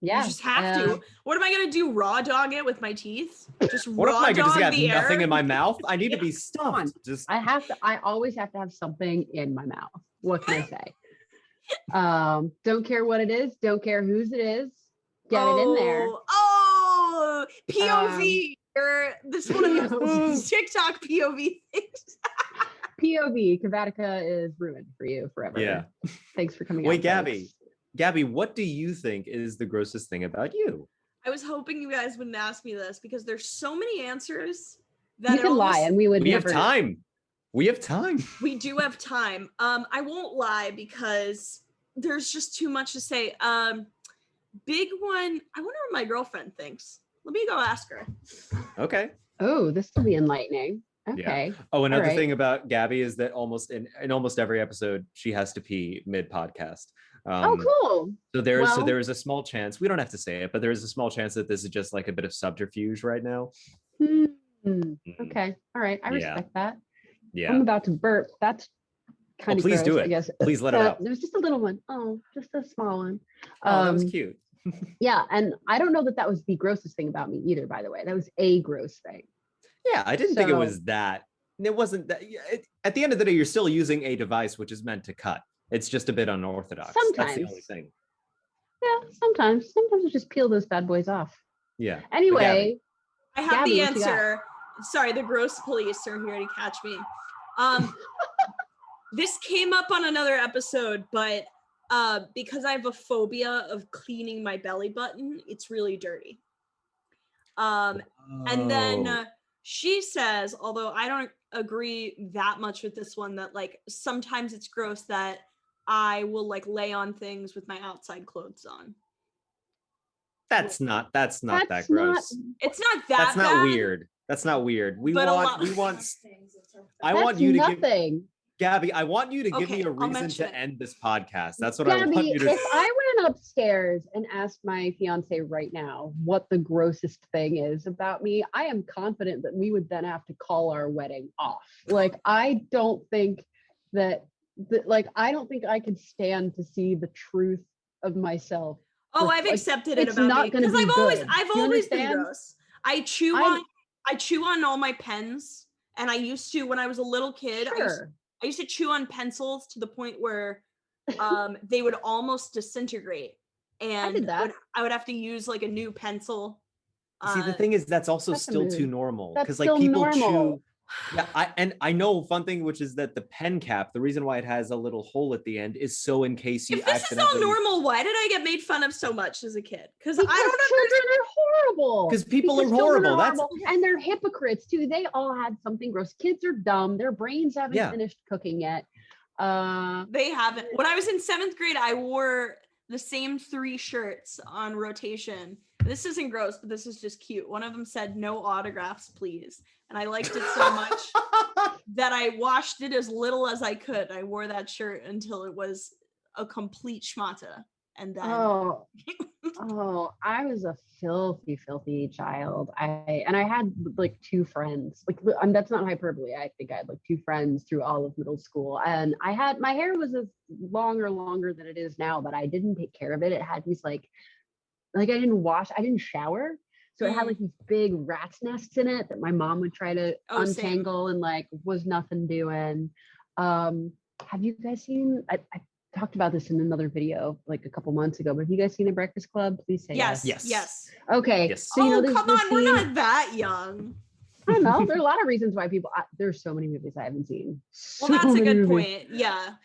Yeah, you just have to. What am I gonna do? Raw dog it with my teeth? Just what raw if I just have air? nothing in my mouth? I need to be stuffed. Just I always have to have something in my mouth. What can I say? Don't care what it is. Don't care whose it is. Get it in there. Oh, POV. This one of those TikTok POV things. POV, Kavatica is ruined for you forever. Yeah. Thanks for coming. Wait, out, Gabby, what do you think is the grossest thing about you? I was hoping you guys wouldn't ask me this because there's so many answers that you can lie and we would. We have time. We have time. We do have time. I won't lie because there's just too much to say. Big one. I wonder what my girlfriend thinks. Let me go ask her. Okay. Oh, this will be enlightening. Okay. Yeah. Oh, another thing about Gabby is that in almost every episode she has to pee mid podcast. Oh, cool. So there is a small chance, we don't have to say it, but there is a small chance that this is just like a bit of subterfuge right now. Okay. All right. I respect that. Yeah. I'm about to burp. That's kind of please gross, do it. I guess. Please let it out. There's just a little one. Oh, just a small one. Oh, that was cute. Yeah. And I don't know that was the grossest thing about me either, by the way. That was a gross thing. Yeah, I didn't think it was that. It wasn't that. At the end of the day, you're still using a device which is meant to cut. It's just a bit unorthodox. Sometimes. That's the only thing. Yeah, sometimes we just peel those bad boys off. Yeah. Anyway, I have the answer. Sorry, the gross police are here to catch me. This came up on another episode, but because I have a phobia of cleaning my belly button, it's really dirty. And then she says, although I don't agree that much with this one, that like sometimes it's gross that I will like lay on things with my outside clothes on. That's not that gross. It's not that That's not bad. weird. That's not weird. I want you to give Gabby, I want you to give me a reason to end this podcast. That's what I want you to do. If I went upstairs and asked my fiance right now what the grossest thing is about me, I am confident that we would then have to call our wedding off. Like, I don't think that I don't think I could stand to see the truth of myself. Oh, I've accepted it about me because I've always been gross. I chew on all my pens, and I used to when I was a little kid. Sure. I used to chew on pencils to the point where they would almost disintegrate, and I did that. I would have to use like a new pencil. See, the thing is, that's still too normal because like people normal. chew. Yeah, I know fun thing, which is that the pen cap, the reason why it has a little hole at the end is so in case you If this is all normal, why did I get made fun of so much as a kid? Because I don't children are horrible. Because people are horrible. And they're hypocrites too. They all had something gross. Kids are dumb. Their brains haven't finished cooking yet. They haven't. When I was in 7th grade, I wore the same 3 shirts on rotation. This isn't gross, but this is just cute. One of them said, "No autographs, please." And I liked it so much that I washed it as little as I could. I wore that shirt until it was a complete schmata. And then I was a filthy child. I had like 2 friends. Like, that's not hyperbole. I think I had like 2 friends through all of middle school, and my hair was as longer than it is now, but I didn't take care of it. It had these like I didn't shower. So it had like these big rat's nests in it that my mom would try to untangle and like was nothing doing. Have you guys seen, I talked about this in another video like a couple months ago, but have you guys seen The Breakfast Club? Please say yes. Yes. Okay. Yes. So, come on, we're not that young. I don't know. There are a lot of reasons why there's so many movies I haven't seen. Well, that's a good point. Yeah.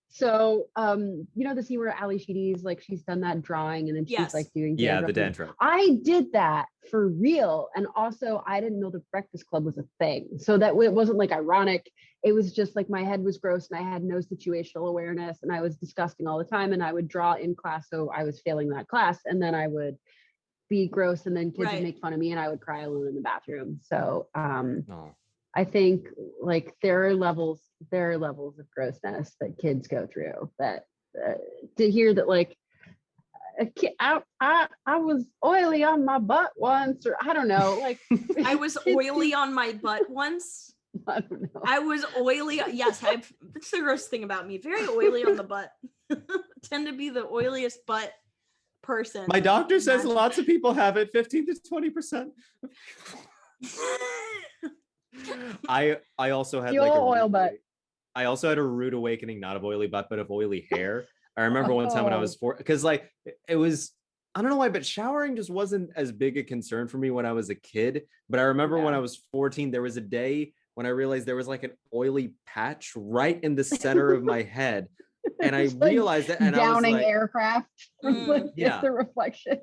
So, the scene where Ali Sheedy's like, she's done that drawing and then she's like doing the dandruff. I did that for real. And also I didn't know the Breakfast Club was a thing. So that it wasn't like ironic. It was just like my head was gross and I had no situational awareness and I was disgusting all the time. And I would draw in class. So I was failing that class. And then I would be gross and then kids would make fun of me and I would cry alone in the bathroom. So, I think like there are levels of grossness that kids go through that to hear that like a kid, I was oily on my butt once, or I don't know, like I was oily on my butt once. I don't know. I was oily. Yes, that's the gross thing about me. Very oily on the butt. Tend to be the oiliest butt person. My doctor says lots of people have it, 15 to 20%. I also had like oil butt. I also had a rude awakening, not of oily butt, but of oily hair. I remember one time when I was 4, because like it was, I don't know why, but showering just wasn't as big a concern for me when I was a kid. But I remember when I was 14, there was a day when I realized there was like an oily patch right in the center of my head. And I realized that, and I was like, aircraft with the reflection.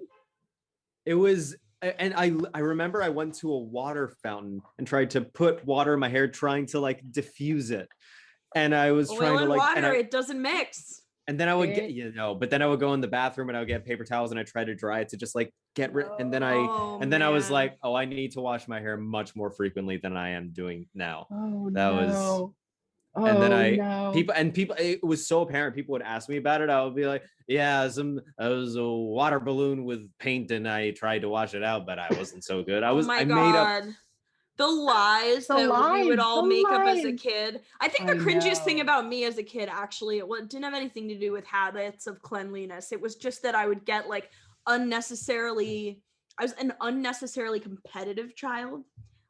It was, and I remember I went to a water fountain and tried to put water in my hair, trying to like diffuse it. And I was trying to like water, it doesn't mix. And then I would get, but then I would go in the bathroom and I would get paper towels and I try to dry it to just like get rid. And then I was like, oh, I need to wash my hair much more frequently than I am doing now. And then people, it was so apparent. People would ask me about it. I would be like, yeah, I was a water balloon with paint and I tried to wash it out, but I wasn't so good. I made up the lies that we would all make up as a kid. I think the cringiest thing about me as a kid, actually, it didn't have anything to do with habits of cleanliness. It was just that I would get like I was an unnecessarily competitive child.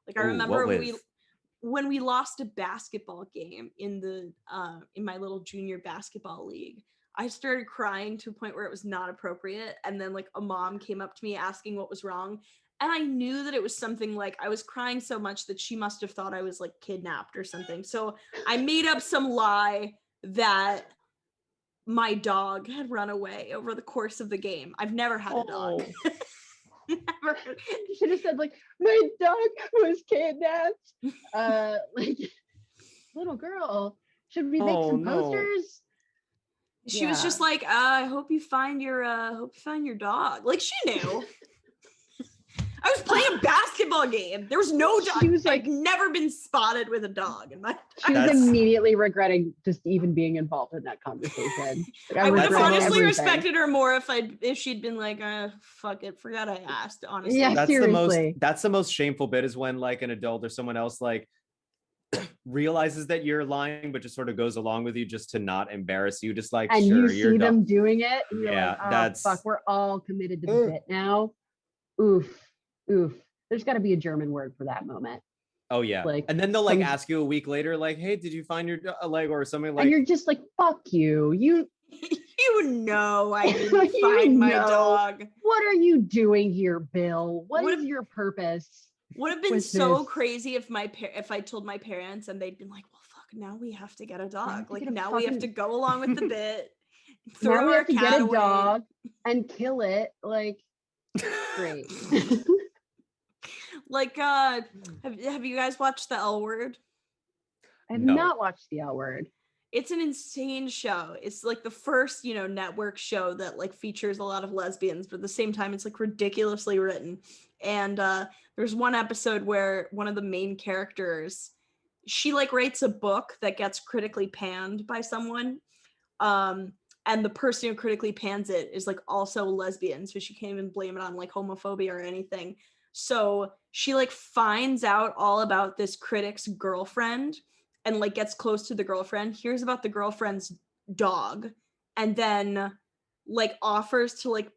Like I remember when we lost a basketball game in my little junior basketball league, I started crying to a point where it was not appropriate. And then like a mom came up to me asking what was wrong. And I knew that it was something like I was crying so much that she must have thought I was like kidnapped or something. So I made up some lie that my dog had run away over the course of the game. I've never had a dog. Never. You should have said like, my dog was kidnapped. Like, little girl, should we make some posters? She was just like, I hope you find your dog. Like she knew. I was playing a basketball game. There was no dog. She was like, never been spotted with a dog. She was immediately regretting just even being involved in that conversation. Like, I would have honestly respected her more if she'd been like, fuck it, forgot I asked. Honestly, yeah, seriously. That's the most shameful bit is when like an adult or someone else like realizes that you're lying, but just sort of goes along with you just to not embarrass you. Just like, and sure, you see them doing it. And you're like, that's fuck. We're all committed to the bit now. Oof. There's got to be a German word for that moment. Oh yeah. Like, and then they'll like ask you a week later, like, hey, did you find your leg or something like? And you're just like, fuck you. You know I didn't find my dog. What are you doing here, Bill? What is your purpose? Would have been so crazy if I told my parents and they'd been like, well, fuck, now we have to get a dog. Like now we have to go along with the bit. Now we have to get a dog and kill it. Like, great. Like, have you guys watched The L Word? I have not watched The L Word. It's an insane show. It's like the first, network show that like features a lot of lesbians, but at the same time, it's like ridiculously written. And there's one episode where one of the main characters, she like writes a book that gets critically panned by someone. And the person who critically pans it is like also lesbian, so she can't even blame it on like homophobia or anything. So she like finds out all about this critic's girlfriend and like gets close to the girlfriend, hears about the girlfriend's dog, and then like offers to like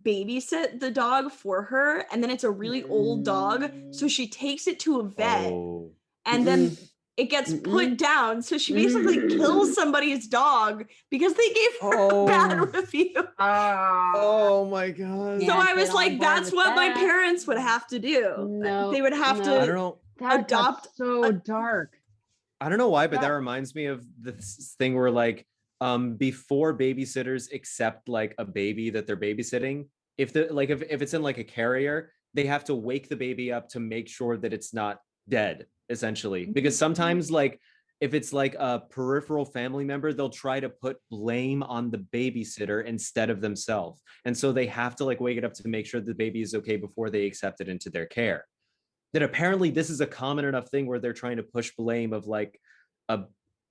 babysit the dog for her. And then it's a really old dog, so she takes it to a vet, and then it gets put down. So she basically kills somebody's dog because they gave her a bad review. Oh my God. So I was like, that's what my parents would have to do. No, they would have to I don't know. Adopt. So dark. I don't know why, but that reminds me of this thing where like, before babysitters accept like a baby that they're babysitting, if it's in like a carrier, they have to wake the baby up to make sure that it's not dead, essentially, because sometimes like if it's like a peripheral family member, they'll try to put blame on the babysitter instead of themselves, and so they have to like wake it up to make sure the baby is okay before they accept it into their care. That apparently this is a common enough thing where they're trying to push blame of like a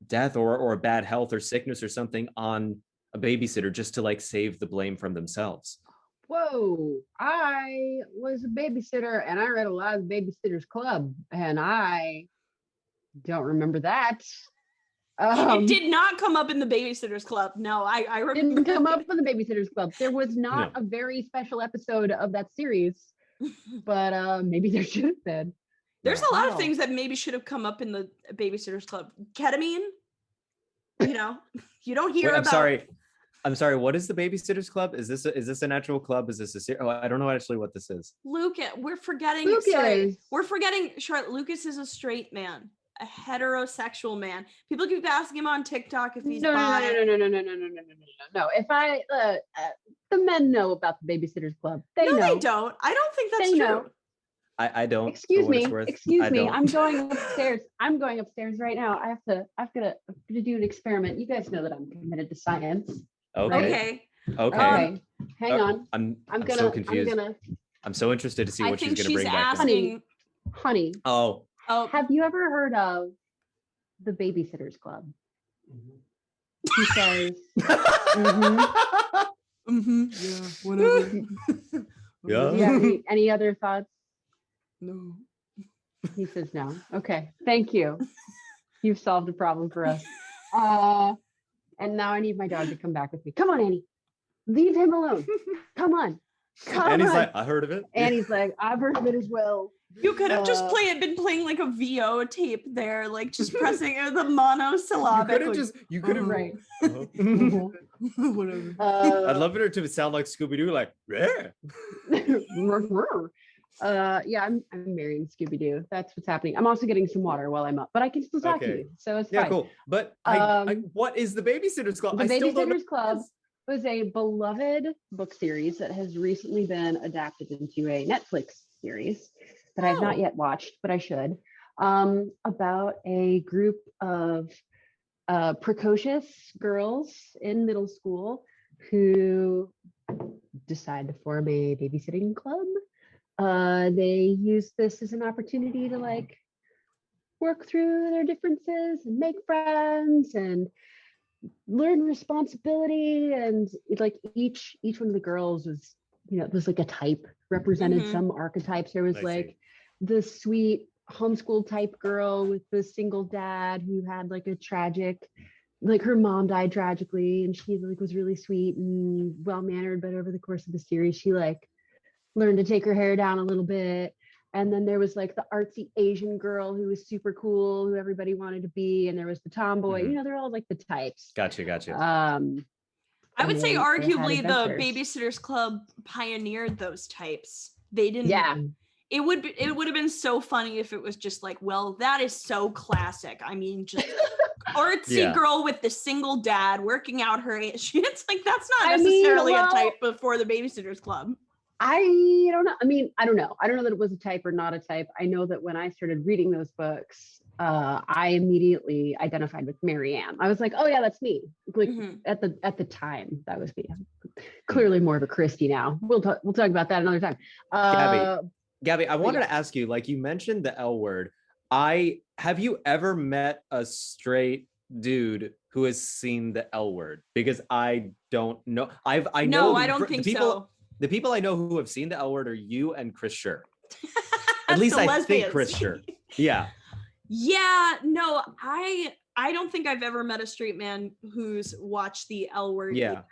death or a bad health or sickness or something on a babysitter just to like save the blame from themselves. Whoa, I was a babysitter and I read a lot of Babysitter's Club and I don't remember that. It did not come up in the Babysitter's Club. No, I remember. Didn't come up in the Babysitter's Club. There was not a very special episode of that series, but maybe there should have been. There's a lot of things that maybe should have come up in the Babysitter's Club. Ketamine, you don't hear about. I'm sorry. I'm sorry, what is the Babysitters Club? Is this a natural club? Is this a I don't know actually what this is. Lucas, we're forgetting Charlotte. Lucas is a straight man, a heterosexual man. People keep asking him on TikTok if he's bi. No. If the men know about the Babysitters Club. They don't. I don't think that's true. Know. I don't. Excuse me. I'm going upstairs. I'm going upstairs right now. I'm gonna do an experiment. You guys know that I'm committed to science. Okay. Hang on. I'm so confused. I'm so interested to see what she's gonna bring back. Honey. Oh. Have you ever heard of the Babysitters Club? He says. Yeah. Whatever. Yeah. Any other thoughts? No. He says no. Okay. Thank you. You've solved a problem for us. And now I need my dog to come back with me. Come on, Annie. Leave him alone. Come on. And he's like, I heard of it. And he's like, I've heard of it as well. You could have just been playing like a VO tape there, like just pressing the monosyllabic. You could have right. Whatever. I'd love it to sound like Scooby-Doo, like, yeah. Yeah, I'm marrying Scooby-Doo. That's what's happening. I'm also getting some water while I'm up, but I can still talk to you, so it's fine. Cool. But what is the Babysitters Club? The Babysitters Club was a beloved book series that has recently been adapted into a Netflix series that I've not yet watched, but I should. About a group of precocious girls in middle school who decide to form a babysitting club. They use this as an opportunity to like work through their differences and make friends and learn responsibility. And like each one of the girls was, there's like a type represented, some archetypes. There was the sweet homeschool type girl with the single dad who had like a tragic, like her mom died tragically, and she like was really sweet and well-mannered, but over the course of the series she like learned to take her hair down a little bit. And then there was like the artsy Asian girl who was super cool, who everybody wanted to be, and there was the tomboy. They're all like the types. Gotcha. I would say arguably the Babysitters Club pioneered those types. They didn't. Yeah. It would have been so funny if it was just like, well, that is so classic. I mean, just artsy girl with the single dad working out her age. It's like, that's not necessarily a type before the Babysitters Club. I don't know. I don't know. I don't know that it was a type or not a type. I know that when I started reading those books, I immediately identified with Marianne. I was like, oh yeah, that's me. Like at the time, that was me. I'm clearly more of a Christy now. We'll talk about that another time. Gabby, I wanted to ask you, like you mentioned the L word. Have you ever met a straight dude who has seen the L word? Because I don't know. I don't think so. The people I know who have seen the L word are you and Chris Scher. At least I think Chris Scher. Yeah. Yeah. No, I don't think I've ever met a straight man who's watched the L word either.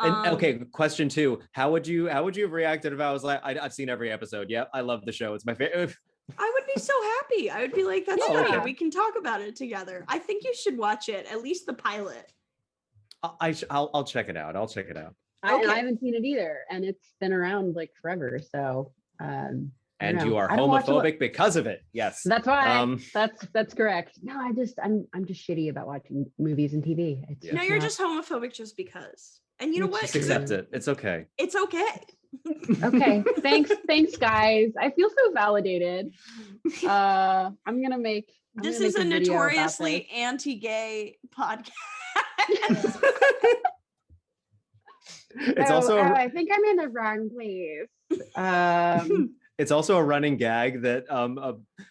And okay, question 2. How would you have reacted if I was like, I've seen every episode. Yeah, I love the show. It's my favorite. I would be so happy. I would be like, that's funny. We can talk about it together. I think you should watch it, at least the pilot. I'll check it out. I haven't seen it either, and it's been around like forever. So, and you are homophobic because of it. Yes, that's why. That's correct. No, I'm just shitty about watching movies and TV. No, you're just homophobic just because. And you know what? Just accept it. It's okay. It's okay. Okay. Thanks, guys. I feel so validated. I'm gonna make. This is a notoriously anti-gay podcast. It's also. I think I'm in the wrong place. It's also a running gag that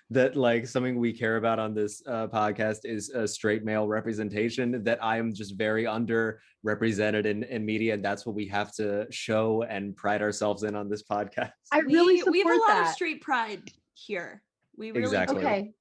that like something we care about on this podcast is straight male representation, that I am just very underrepresented in media, and that's what we have to show and pride ourselves in on this podcast. We have a lot of straight pride here. We really exactly. Okay.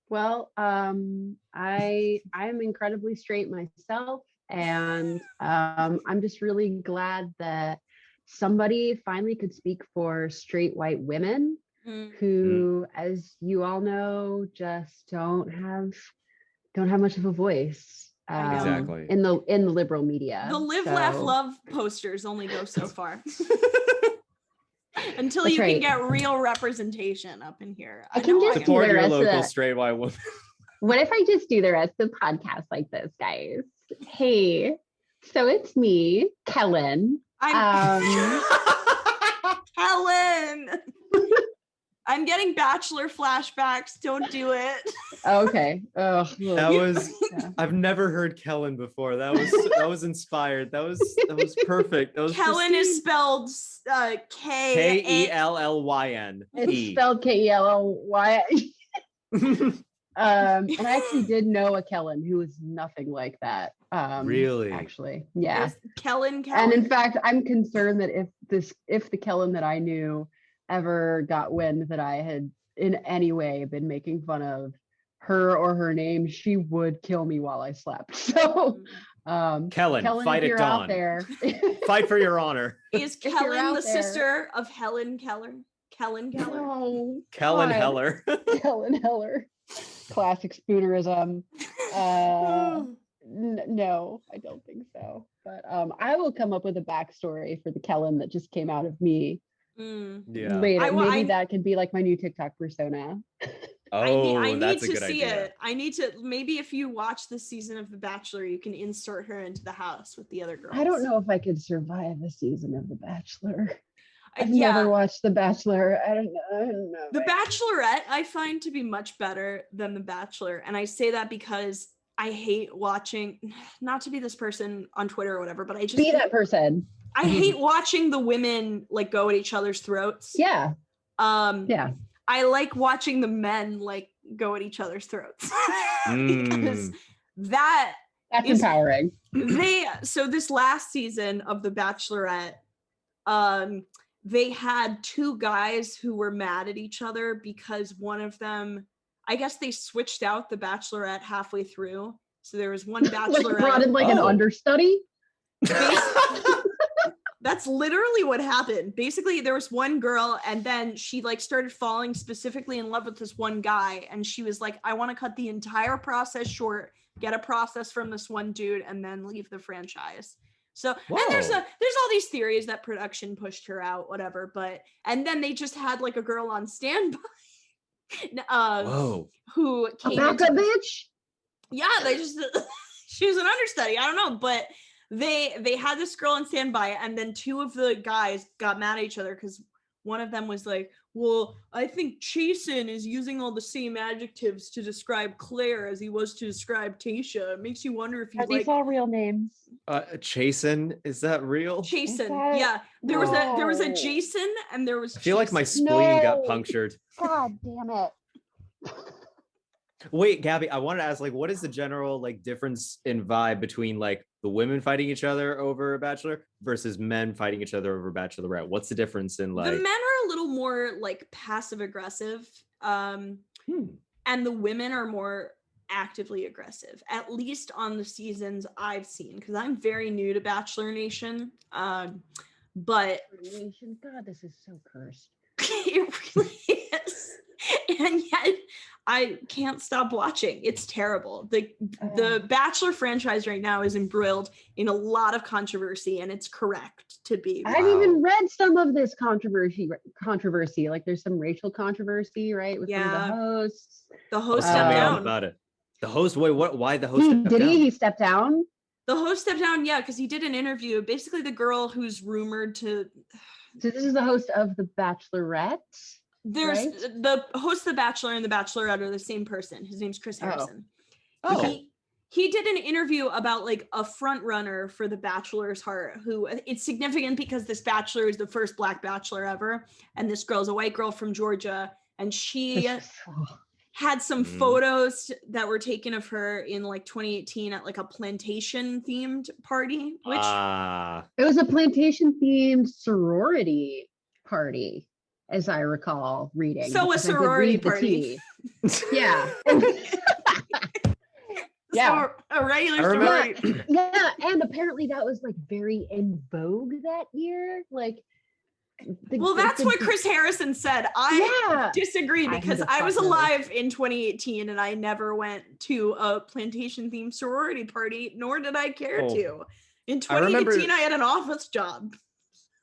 Well, I'm incredibly straight myself, and I'm just really glad that somebody finally could speak for straight white women who, as you all know, just don't have much of a voice. Exactly. in the liberal media. The live, laugh, love posters only go so far. Until That's you right. can get real representation up in here. I can just support do the your rest local of straight white woman. What if I just do the rest of the podcast like this, guys? Hey, so it's me, Kellen. Helen. I'm getting Bachelor flashbacks. Don't do it. Okay. Oh, that was. I've never heard Kellen before. That was inspired. That was perfect. That was Kellen is spelled K-E-L-L-Y-N. It's spelled K-E-L-L-Y. And I actually did know a Kellen who was nothing like that. Really? Actually, yeah. Kellen. And in fact, I'm concerned that if the Kellen that I knew ever got wind that I had in any way been making fun of her or her name, she would kill me while I slept. So, Kellen, fight at dawn. There. Fight for your honor. Is Kellen the sister of Helen Keller? Kellen Keller? Oh, Kellen Heller. Kellen Heller. Classic spoonerism. No, I don't think so. But I will come up with a backstory for the Kellen that just came out of me. Yeah. Later. Maybe that could be like my new TikTok persona. I need that's a to good see idea. it. I need to, maybe if you watch this season of The Bachelor, you can insert her into the house with the other girls. I don't know if I could survive a season of The Bachelor. I've never watched The Bachelor. I don't know. The Bachelorette I find to be much better than The Bachelor. And I say that because I hate watching, not to be this person on Twitter or whatever, but I just be that person. I hate watching the women like go at each other's throats. Yeah. Yeah. I like watching the men like go at each other's throats. Because that's empowering. So this last season of The Bachelorette, they had two guys who were mad at each other because one of them, I guess they switched out the Bachelorette halfway through. So there was one Bachelorette. Like brought in like an understudy? That's literally what happened. Basically, there was one girl and then she like started falling specifically in love with this one guy. And she was like, I want to cut the entire process short, get a process from this one dude, and then leave the franchise. So, and there's all these theories that production pushed her out, whatever. And then they just had like a girl on standby. Who came a bitch? Yeah, they just, she was an understudy. I don't know, but they had this girl on standby, and then two of the guys got mad at each other because one of them was like, well, I think Chasen is using all the same adjectives to describe Claire as he was to describe Tayshia. It makes you wonder if he's these all real names? Chasen, is that real? Chasen, yeah. There was a Jason, and there was. I feel like my spleen got punctured. God damn it. Wait, Gabby, I wanted to ask, like, what is the general like difference in vibe between like the women fighting each other over a Bachelor versus men fighting each other over Bachelorette? What's the difference in like? The men are a little more like passive aggressive, and the women are more actively aggressive. At least on the seasons I've seen, because I'm very new to Bachelor Nation. But God, this is so cursed. It really is, and yet I can't stop watching. It's terrible. The Bachelor franchise right now is embroiled in a lot of controversy, and it's correct to be. I've even read some of this controversy. Like there's some racial controversy, right? With one of the hosts. The host stepped down. About it. The host. Wait, what? Why the host? He stepped down? The host stepped down, yeah, because he did an interview. Basically, the girl who's rumored to. So this is the host of The Bachelorette. There's the host of The Bachelor and The Bachelorette are the same person. His name's Chris Harrison. He did an interview about like a front runner for The Bachelor's heart, who it's significant because this Bachelor is the first Black Bachelor ever, and this girl's a white girl from Georgia, and she had some photos that were taken of her in like 2018 at like a plantation themed party, which it was a plantation themed sorority party, as I recall reading. So a sorority party. Yeah. Yeah. So a regular sorority. Yeah, and apparently that was like very in vogue that year. Like, Well, that's what Chris Harrison said. I disagree because I was alive in 2018 and I never went to a plantation themed sorority party, nor did I care to. In 2018, I had an office job.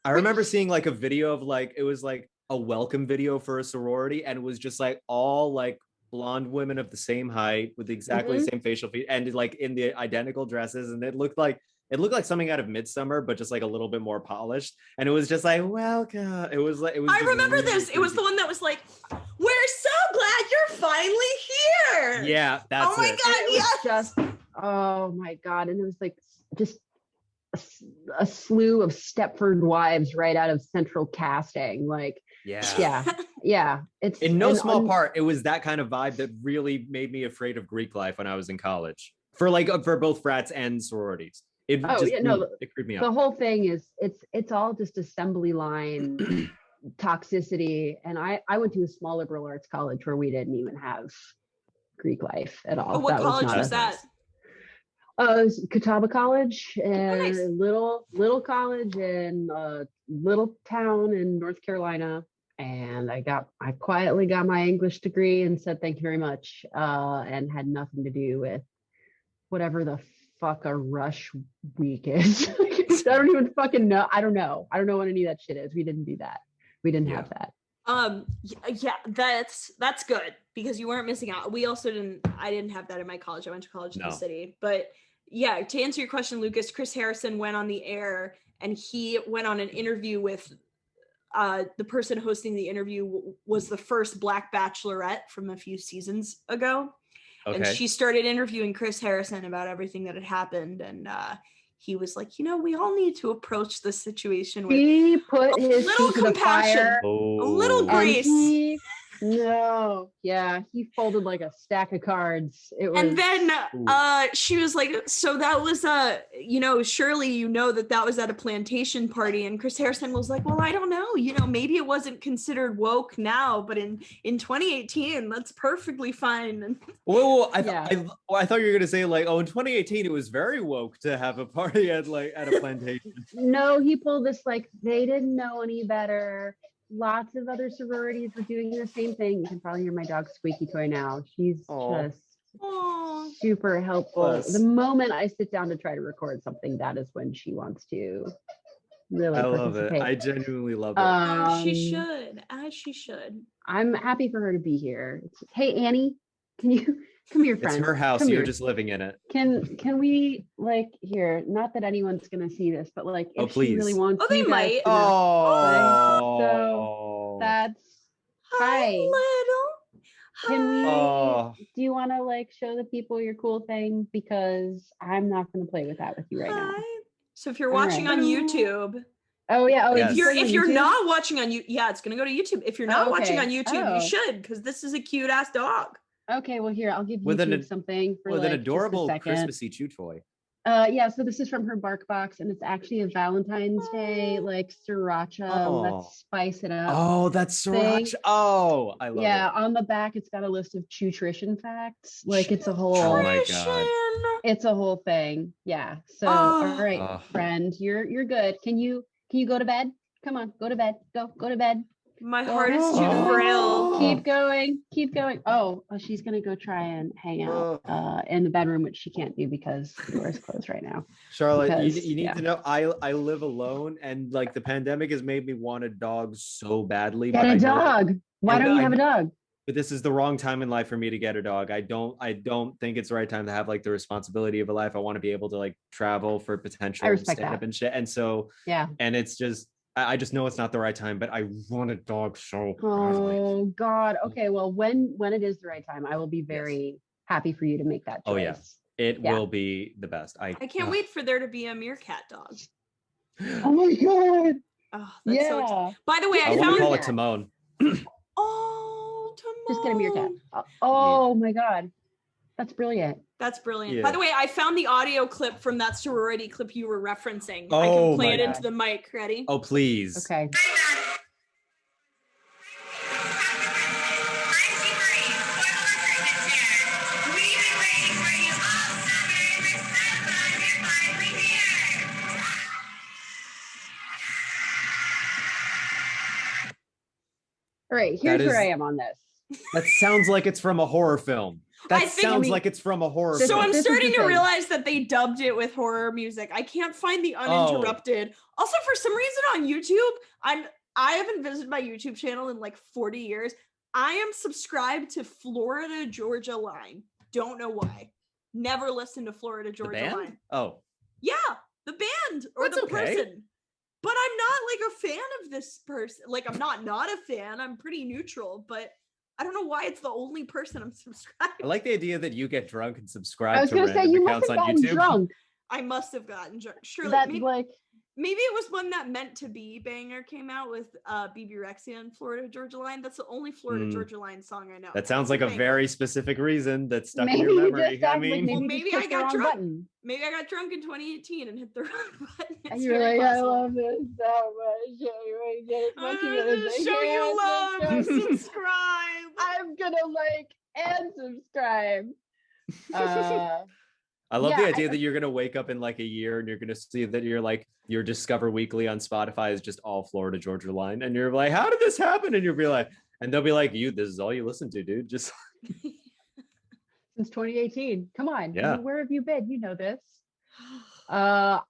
I remember seeing like a video of like, it was like a welcome video for a sorority, and it was just like all like blonde women of the same height with exactly the same facial features and like in the identical dresses, and it looked like something out of Midsummer, but just like a little bit more polished. And it was just like, welcome. It was like, I remember this. It was the one that was like, we're so glad you're finally here. Yeah, that's oh my it. God, yes. Just, oh my God. And it was like just a slew of Stepford wives right out of Central Casting. Like, yeah. It's in no small part, it was that kind of vibe that really made me afraid of Greek life when I was in college for both frats and sororities. It creeped me out. The whole thing is it's all just assembly line toxicity. And I went to a small liberal arts college where we didn't even have Greek life at all. Oh, what college was that? Catawba College, and little college in a little town in North Carolina. And I quietly got my English degree and said thank you very much, and had nothing to do with whatever the fuck a rush week is. I don't even fucking know. I don't know what any of that shit is. We didn't do that. We didn't have that. That's good because you weren't missing out. I didn't have that in my college. I went to college in the city. But yeah, to answer your question, Lucas, Chris Harrison went on the air and he went on an interview with the person hosting the interview was the first Black Bachelorette from a few seasons ago. Okay. And she started interviewing Chris Harrison about everything that had happened. And he was like, we all need to approach this situation with he put his little compassion, a little grace. He folded like a stack of cards. And then she was like, so that was surely that was at a plantation party. And Chris Harrison was like, well, I don't know, maybe it wasn't considered woke now, but in 2018 that's perfectly fine. I thought you were gonna say like, in 2018 it was very woke to have a party at a plantation. No, he pulled this like they didn't know any better. Lots of other sororities were doing the same thing. You can probably hear my dog's squeaky toy now. She's just super helpful. Plus. The moment I sit down to try to record something, that is when she wants to really participate. Love it. I genuinely love it. As she should. I'm happy for her to be here. Hey, Annie, can you come here, friend? It's her house. You're just living in it. Can we here? Not that anyone's gonna see this, but like, if please. she really wants, they might. So that's hi. Little. Can we? Do you want to like show the people your cool thing? Because I'm not gonna play with that with you right now. So if you're watching on YouTube. Yes. If you're not watching on it's gonna go to YouTube. If you're not watching on YouTube, you should, because this is a cute ass dog. Okay, well here, I'll give you something for with like an adorable just a Christmassy chew toy. So this is from her bark box, and it's actually a Valentine's Day like sriracha. Let's spice it up. Oh, that's sriracha. Oh, I love it. Yeah, on the back it's got a list of nutrition facts. Like it's a whole my God. It's a whole thing. Yeah. So all right, friend, you're good. Can you go to bed? Come on, go to bed. Go to bed. My heart is too frail. Keep going. Oh, she's gonna go try and hang out in the bedroom, which she can't do because the door is closed right now. Charlotte, you need to know I live alone, and like the pandemic has made me want a dog so badly. Get a dog. Why don't you have a dog? But this is the wrong time in life for me to get a dog. I don't think it's the right time to have like the responsibility of a life. I want to be able to like travel for potential stand-up and shit. And so and it's just I just know it's not the right time, but I want a dog so badly. Oh God. Okay. Well, when it is the right time, I will be very happy for you to make that choice. Oh yeah. It will be the best. I can't wait for there to be a meerkat dog. Oh my God. Oh, that's so exciting. By the way, I want to call it Timon. Oh, Timon. Just get a meerkat. Oh my God. That's brilliant. That's brilliant. Yeah. By the way, I found the audio clip from that sorority clip you were referencing. Oh, I can play it into the mic. Ready? Oh, please. Okay. All right, here's where I am on this. That sounds like it's from a horror film. That sounds like it's from a horror film. So I'm starting to realize that they dubbed it with horror music. I can't find the uninterrupted. Also, for some reason on YouTube, I haven't visited my YouTube channel in like 40 years. I am subscribed to Florida Georgia Line. Don't know why. Never listened to Florida Georgia Line. Oh. Yeah, the band or the person. But I'm not like a fan of this person. Like, I'm not a fan. I'm pretty neutral, but I don't know why it's the only person I'm subscribed. I like the idea that you get drunk and subscribe to random accounts on YouTube. I was going to say, you must have gotten drunk. I must have gotten drunk. Surely. Maybe it was when that Meant to Be banger came out with BB Rexha and Florida Georgia Line. That's the only Florida Georgia Line song I know. That sounds like a very specific reason that's stuck in your memory. I mean, maybe I got drunk. Button. Maybe I got drunk in 2018 and hit the wrong button. And you're like, I love this so much. Show you love. Subscribe. I'm gonna like and subscribe. I love the idea that you're going to wake up in like a year and you're going to see that your Discover Weekly on Spotify is just all Florida Georgia Line. And you're like, how did this happen? And you'll be like, and they'll be like, this is all you listen to, dude. Just since 2018. Come on. Yeah. Where have you been? You know this. I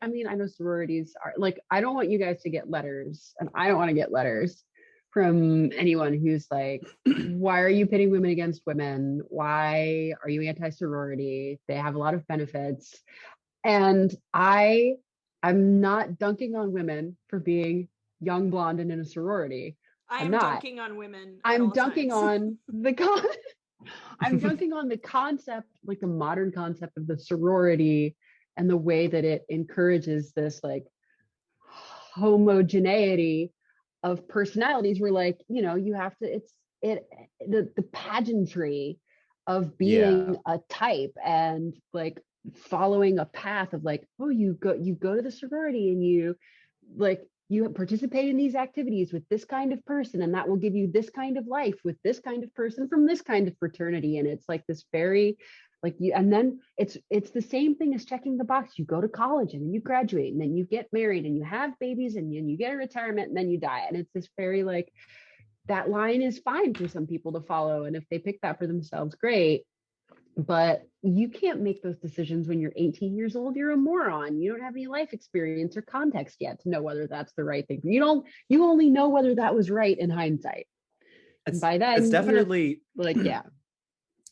mean, I know sororities are like, I don't want you guys to get letters, and I don't want to get letters from anyone who's like, why are you pitting women against women? Why are you anti-sorority? They have a lot of benefits. And I'm not dunking on women for being young, blonde, and in a sorority. I'm dunking on women. I'm dunking on I'm dunking on the concept, like the modern concept of the sorority and the way that it encourages this like homogeneity of personalities where like, you have to, the pageantry of being a type and like following a path of like, oh, you go to the sorority and you participate in these activities with this kind of person, and that will give you this kind of life with this kind of person from this kind of fraternity. And it's like this very like you, and then it's the same thing as checking the box. You go to college and then you graduate and then you get married and you have babies and you get a retirement and then you die. And it's this very like, that line is fine for some people to follow. And if they pick that for themselves, great. But you can't make those decisions when you're 18 years old. You're a moron. You don't have any life experience or context yet to know whether that's the right thing. You only know whether that was right in hindsight. And by then, it's definitely like, yeah.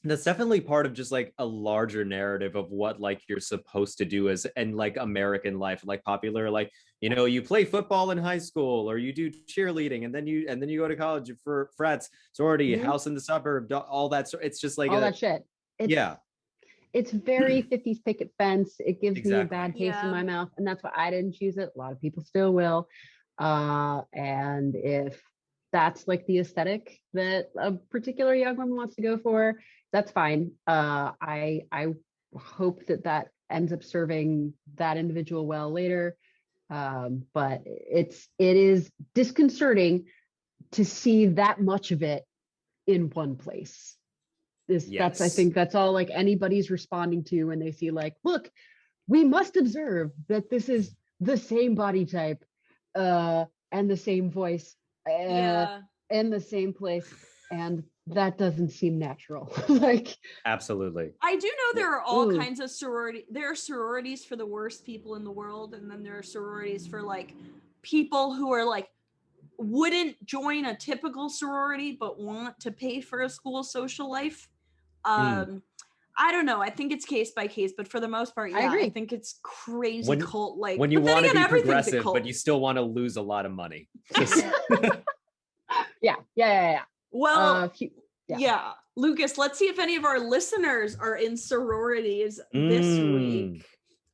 That's definitely part of just like a larger narrative of what like you're supposed to do and like American life, like popular, like, you play football in high school or you do cheerleading and then you go to college for frats, sorority, house in the suburb, all that. So it's just like all that shit. It's very 50s picket fence. It gives me a bad taste in my mouth. And that's why I didn't choose it. A lot of people still will. And if that's like the aesthetic that a particular young woman wants to go for, that's fine. I hope that ends up serving that individual well later. But it is disconcerting to see that much of it in one place. That's I think that's all like anybody's responding to when they see like, look, we must observe that this is the same body type and the same voice in the same place, and that doesn't seem natural. Like, absolutely. I do know there are all kinds of there are sororities for the worst people in the world, and then there are sororities for like people who are like wouldn't join a typical sorority but want to pay for a school social life. I don't know. I think it's case by case, but for the most part, I agree. I think it's crazy cult like. When you want to be progressive, but you still want to lose a lot of money. Yeah. Well, Lukas, let's see if any of our listeners are in sororities this week.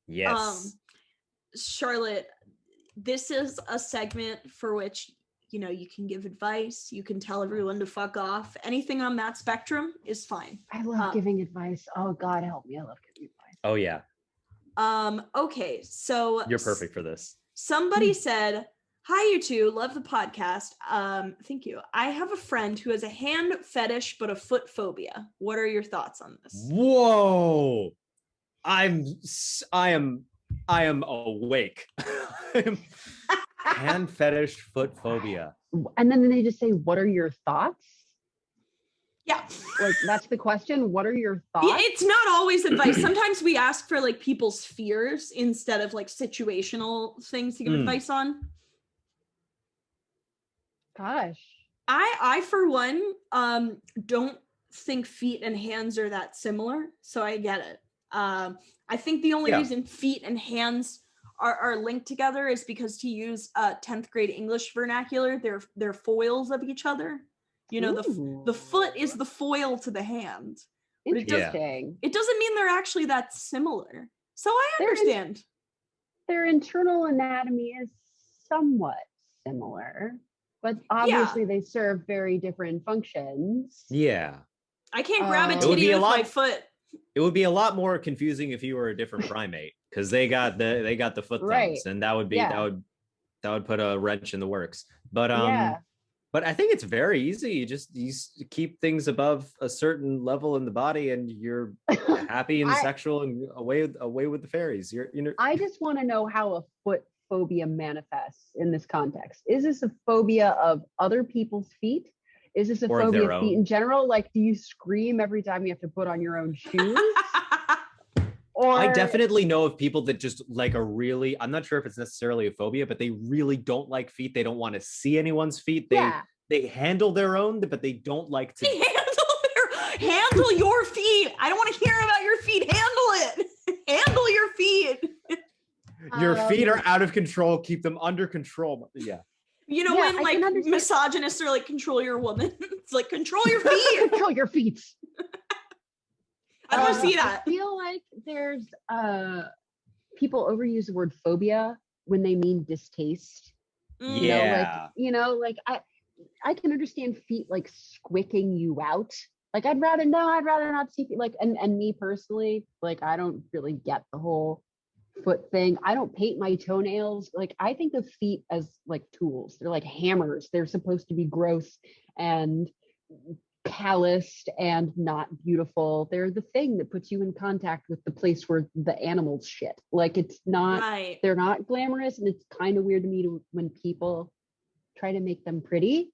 Yes. Charlotte, this is a segment for which you can give advice, you can tell everyone to fuck off. Anything on that spectrum is fine. I love giving advice. Oh God, help me. I love giving advice. Oh yeah. Okay, so you're perfect for this. Somebody said, hi, you two, love the podcast. Thank you. I have a friend who has a hand fetish, but a foot phobia. What are your thoughts on this? Whoa. I am awake. Hand fetish, foot phobia. And then they just say, what are your thoughts? Yeah. Like, that's the question. What are your thoughts? Yeah, it's not always advice. Sometimes we ask for like people's fears instead of like situational things to give advice on. Gosh. I for one, don't think feet and hands are that similar. So I get it. I think the only reason feet and hands are linked together is because, to use 10th grade English vernacular, they're foils of each other. You know, the foot is the foil to the hand. But interesting. It doesn't mean they're actually that similar. So I understand. Their internal anatomy is somewhat similar, but obviously they serve very different functions. Yeah. I can't grab a titty with my foot. It would be a lot more confusing if you were a different primate, because they got the foot thumbs, and that would put a wrench in the works. But but I think it's very easy. You just keep things above a certain level in the body, and you're happy and sexual and away with the fairies. I just want to know how a foot phobia manifests in this context. Is this a phobia of other people's feet? Is this a phobia of feet in general? Like, do you scream every time you have to put on your own shoes? Or I definitely know of people that just like I'm not sure if it's necessarily a phobia, but they really don't like feet. They don't want to see anyone's feet. They handle their own, but they don't like to handle your feet. I don't want to hear about your feet. Handle it. Handle your feet. Your feet are out of control. Keep them under control. Yeah. You know, when like misogynists are like, control your woman. It's like, control your feet. Control your feet. I don't see that. I feel like there's people overuse the word phobia when they mean distaste. Yeah. I can understand feet like squicking you out. Like, I'd rather not see feet. Like, and me personally, like, I don't really get the whole foot thing. I don't paint my toenails. Like, I think of feet as like tools. They're like hammers. They're supposed to be gross and calloused and not beautiful. They're the thing that puts you in contact with the place where the animals shit. Like, it's not, they're not glamorous, and it's kind of weird to me when people try to make them pretty.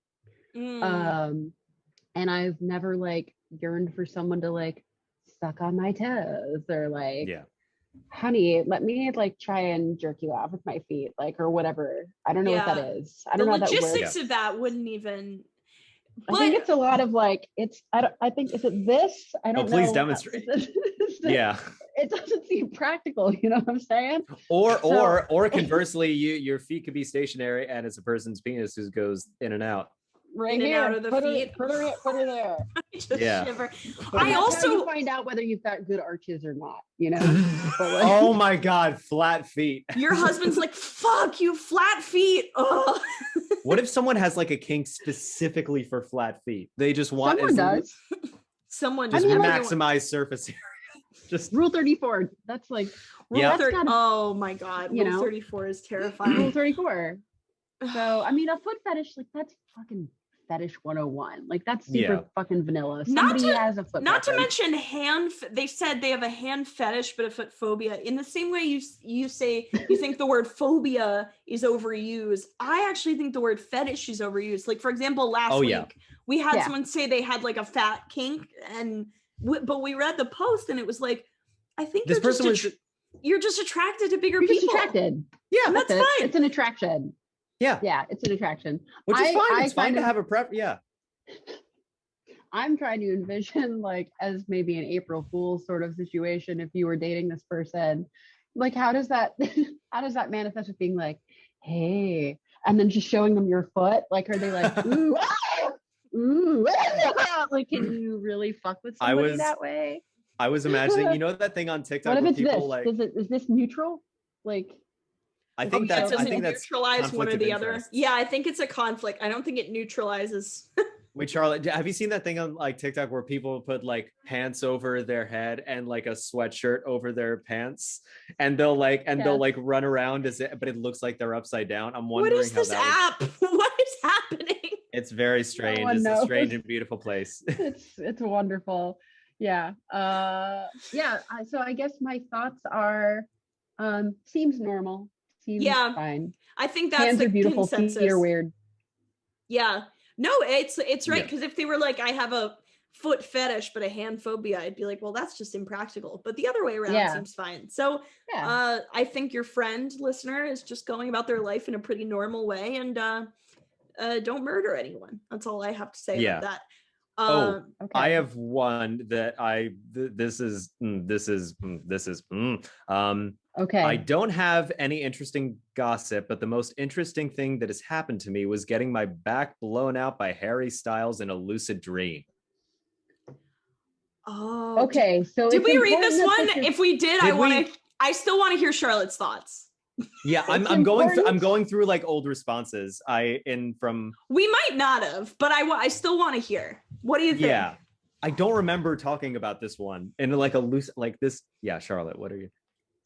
And I've never like yearned for someone to like suck on my toes or like, honey, let me like try and jerk you off with my feet, like, or whatever. I don't know what that is. I don't know how that works. The logistics of that wouldn't even. I think it's a lot of like, I think, is it this? I don't know. Please demonstrate. It doesn't seem practical, you know what I'm saying? Or conversely, your feet could be stationary and it's a person's penis who goes in and out. Right in here. And out of the feet. Put her there. Shiver. I also find out whether you've got good arches or not, you know? Like, oh my God, flat feet. Your husband's like, fuck you, flat feet. Ugh. What if someone has like a kink specifically for flat feet? They just want someone just maximize surface area. Just Rule 34. That's like oh my God. Rule 34 is terrifying. Rule 34. So I mean, a foot fetish, like, that's fucking fetish 101. Like, that's super fucking vanilla. Somebody has a foot not fetish. To mention they said they have a hand fetish but a foot phobia. In the same way you say you think the word phobia is overused, I actually think the word fetish is overused. Like, for example, last week we had someone say they had like a fat kink, but we read the post and it was like, I think this person you're just attracted to bigger people. Just attracted. Yeah, that's fine. It's an attraction. Yeah, it's an attraction. Which is fine. It's fine to have a prep. Yeah. I'm trying to envision, like, as maybe an April Fool's sort of situation, if you were dating this person, like, how does that manifest with being like, hey, and then just showing them your foot? Like, are they like, ooh, ooh, like, can you really fuck with somebody that way? I was imagining, you know, that thing on TikTok what if where it's people this? Is this neutral? Like, I think that's neutralize one or the other. Yeah, I think it's a conflict. I don't think it neutralizes. Wait, Charlotte, have you seen that thing on like TikTok where people put like pants over their head and like a sweatshirt over their pants, and they'll run around but it looks like they're upside down? I'm wondering what is this app? What is happening? It's very strange. It's a strange and beautiful place. It's wonderful. Yeah. So I guess my thoughts are seems normal. seems fine. I think that's hands the are beautiful, consensus. feet are weird. Yeah. No, it's right, because if they were like, I have a foot fetish but a hand phobia, I'd be like, well, that's just impractical. But the other way around seems fine. So I think your friend listener is just going about their life in a pretty normal way, and don't murder anyone. That's all I have to say about that. Okay. I have one that okay. I don't have any interesting gossip, but the most interesting thing that has happened to me was getting my back blown out by Harry Styles in a lucid dream. Oh, okay. So did we read this one? If we did, I still want to hear Charlotte's thoughts. Yeah, I'm going through like old responses. We might not have, but I still want to hear. What do you think? Yeah, I don't remember talking about this one in like a loose like this. Yeah, Charlotte, what are you?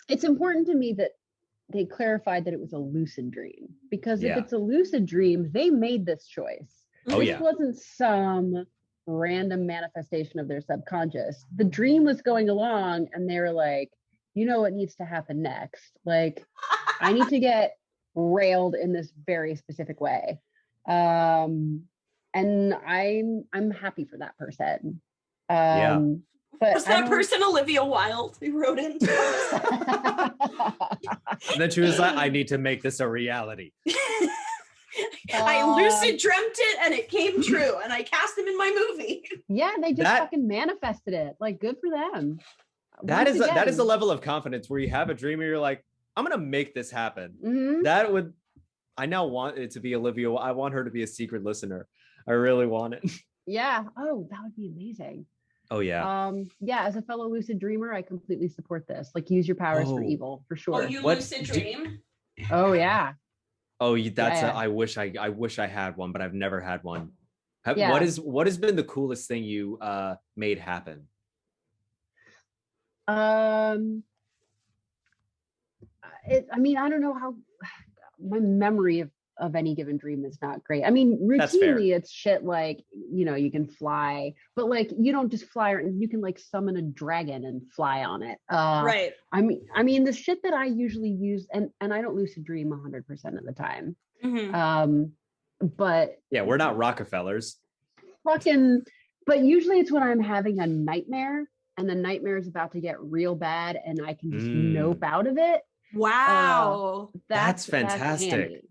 It's important to me that they clarified that it was a lucid dream, because if it's a lucid dream, they made this choice. This wasn't some random manifestation of their subconscious. The dream was going along, and they were like, you know what needs to happen next? Like, I need to get railed in this very specific way. And I'm happy for that person. But was that person Olivia Wilde who wrote in? And then she was like, I need to make this a reality. I lucid dreamt it and it came true, and I cast him in my movie. Yeah, they just fucking manifested it. Like, good for them. That is a level of confidence where you have a dream and you're like, I'm gonna make this happen. Mm-hmm. I now want it to be Olivia. I want her to be a secret listener. I really want it. Yeah. Oh, that would be amazing. Oh yeah. Yeah, as a fellow lucid dreamer, I completely support this. Like, use your powers for evil, for sure. Oh, you lucid dream? Oh yeah. Oh, that's I wish I had one, but I've never had one. What has been the coolest thing you made happen? I mean, I don't know how my memory of any given dream is not great. I mean, routinely it's shit like, you know, you can fly, but like, you don't just fly, you can like summon a dragon and fly on it. Right. I mean, the shit that I usually use, and I don't lucid dream 100% of the time. Mm-hmm. But yeah, we're not Rockefellers. But usually it's when I'm having a nightmare, and the nightmare is about to get real bad, and I can just nope out of it. Wow. That's fantastic.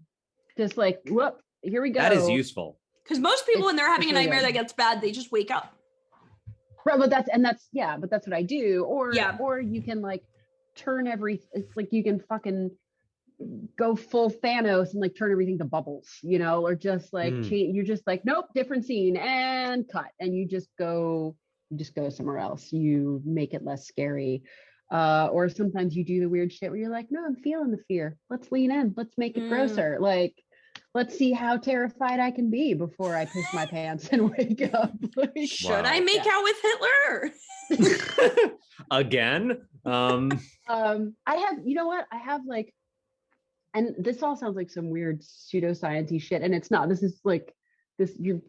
Just like, whoop, here we go. That is useful. Because most people, when they're having a nightmare that gets bad, they just wake up. Right, but that's what I do. Or you can like turn it's like you can fucking go full Thanos and like turn everything to bubbles, you know, or just like you're just like, nope, different scene and cut, and you just go somewhere else. You make it less scary. Or sometimes you do the weird shit where you're like, no, I'm feeling the fear. Let's lean in. Let's make it grosser. Like, let's see how terrified I can be before I piss my pants and wake up. Like, should I make out with Hitler? Again? I have, you know what? I have like, and this all sounds like some weird pseudoscience-y shit, and it's not. This is like, you're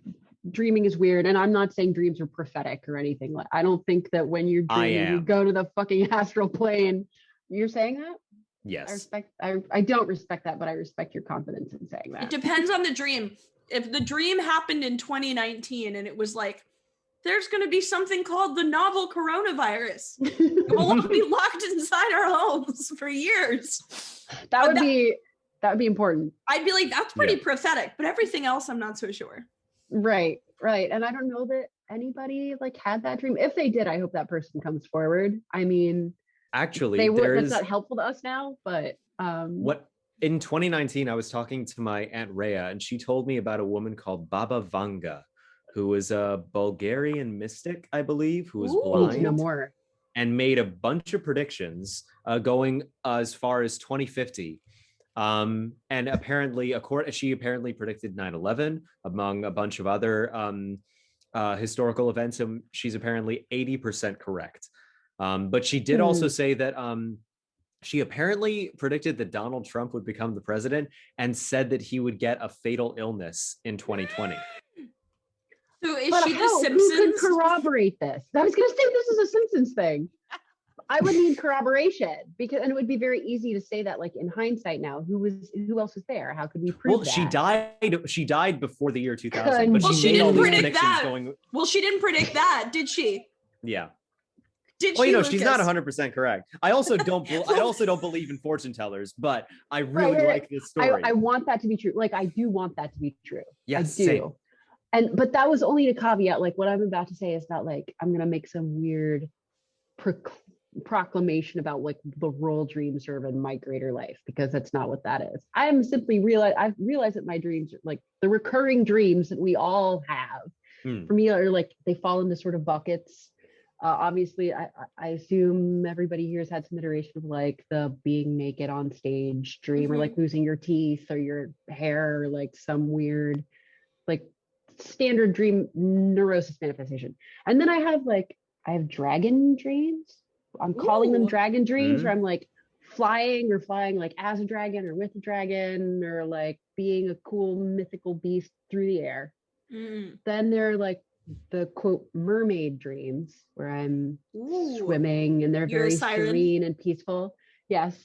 dreaming is weird, and I'm not saying dreams are prophetic or anything. Like, I don't think that when you're dreaming you go to the fucking astral plane. You're saying that? Yes. I don't respect that, but I respect your confidence in saying that. It depends on the dream. If the dream happened in 2019 and it was like, there's going to be something called the novel coronavirus, we'll all be locked inside our homes for years. That would be important. I'd be like, that's pretty prophetic, but everything else I'm not so sure. Right. And I don't know that anybody like had that dream. If they did, I hope that person comes forward. I mean, actually, that's not helpful to us now, but what in 2019, I was talking to my Aunt Rhea, and she told me about a woman called Baba Vanga, who was a Bulgarian mystic, I believe, who was blind no more. And made a bunch of predictions going as far as 2050. And apparently, she apparently predicted 9/11 among a bunch of other historical events, and she's apparently 80% correct. But she did also say that she apparently predicted that Donald Trump would become the president and said that he would get a fatal illness in 2020. So is she the Simpsons? Who could corroborate this? I was going to say this is a Simpsons thing. I would need corroboration and it would be very easy to say that like in hindsight now, who else was there? How could we prove that? She died before the year 2000, but she didn't predict that. Well, she didn't predict that, did she? Yeah. Did well, she, Lucas? She's not 100% correct. I also don't believe in fortune tellers, but I really like this story. I want that to be true. Like I do want that to be true. Yes, I do. Same. But that was only to caveat, like what I'm about to say is not like I'm gonna make some weird proclamation about like the role dreams serve in my greater life, because that's not what that is. I've realized that my dreams are like the recurring dreams that we all have. For me are like they fall into sort of buckets. Obviously, I assume everybody here has had some iteration of like the being naked on stage dream, or like losing your teeth or your hair, or like some weird, like standard dream neurosis manifestation. And then I have dragon dreams. I'm calling them dragon dreams, where I'm like flying like as a dragon or with a dragon, or like being a cool mythical beast through the air. Then they're like the quote mermaid dreams, where I'm swimming and they're very serene and peaceful. Yes.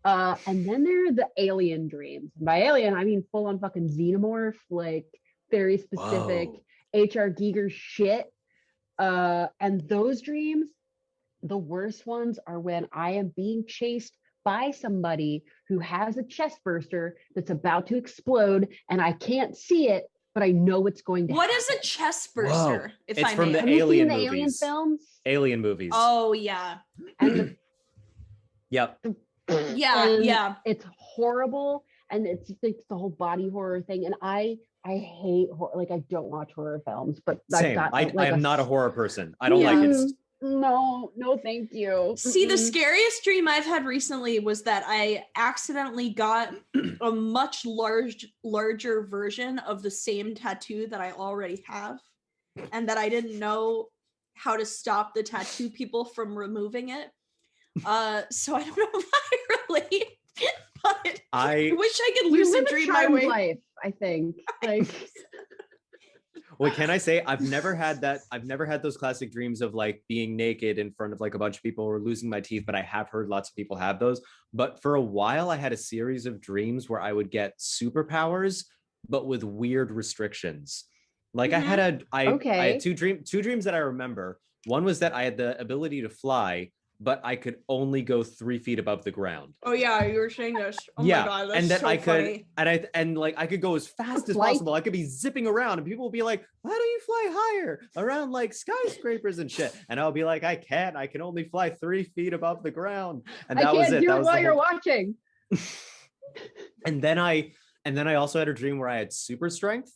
And then there are the alien dreams. By alien, I mean full on fucking xenomorph, like very specific H.R. Giger shit. And those dreams, the worst ones are when I am being chased by somebody who has a chest burster that's about to explode and I can't see it, but I know it's going to happen. What is a chest burster? It's from the Alien movies. Alien films? Alien movies. Oh yeah. And yep. Yeah. It's horrible, and it's the whole body horror thing. And I hate horror. Like I don't watch horror films, but same. I am not a horror person. I don't like it. No, thank you. See, the scariest dream I've had recently was that I accidentally got a much larger version of the same tattoo that I already have, and that I didn't know how to stop the tattoo people from removing it. So I don't know if I relate, but I wish I could lucid dream my way. Life, I think. Like. Well, can I say I've never had that. I've never had those classic dreams of like being naked in front of like a bunch of people or losing my teeth, but I have heard lots of people have those. But for a while, I had a series of dreams where I would get superpowers, but with weird restrictions. Like I had two dreams that I remember. One was that I had the ability to fly, but I could only go 3 feet above the ground. Oh yeah, you were saying this. Oh my god, that's and that so funny. I could go as fast as possible. I could be zipping around, and people will be like, "Why don't you fly higher around like skyscrapers and shit?" And I'll be like, "I can't. I can only fly 3 feet above the ground." And that was it. Do it while you're watching. And then I also had a dream where I had super strength,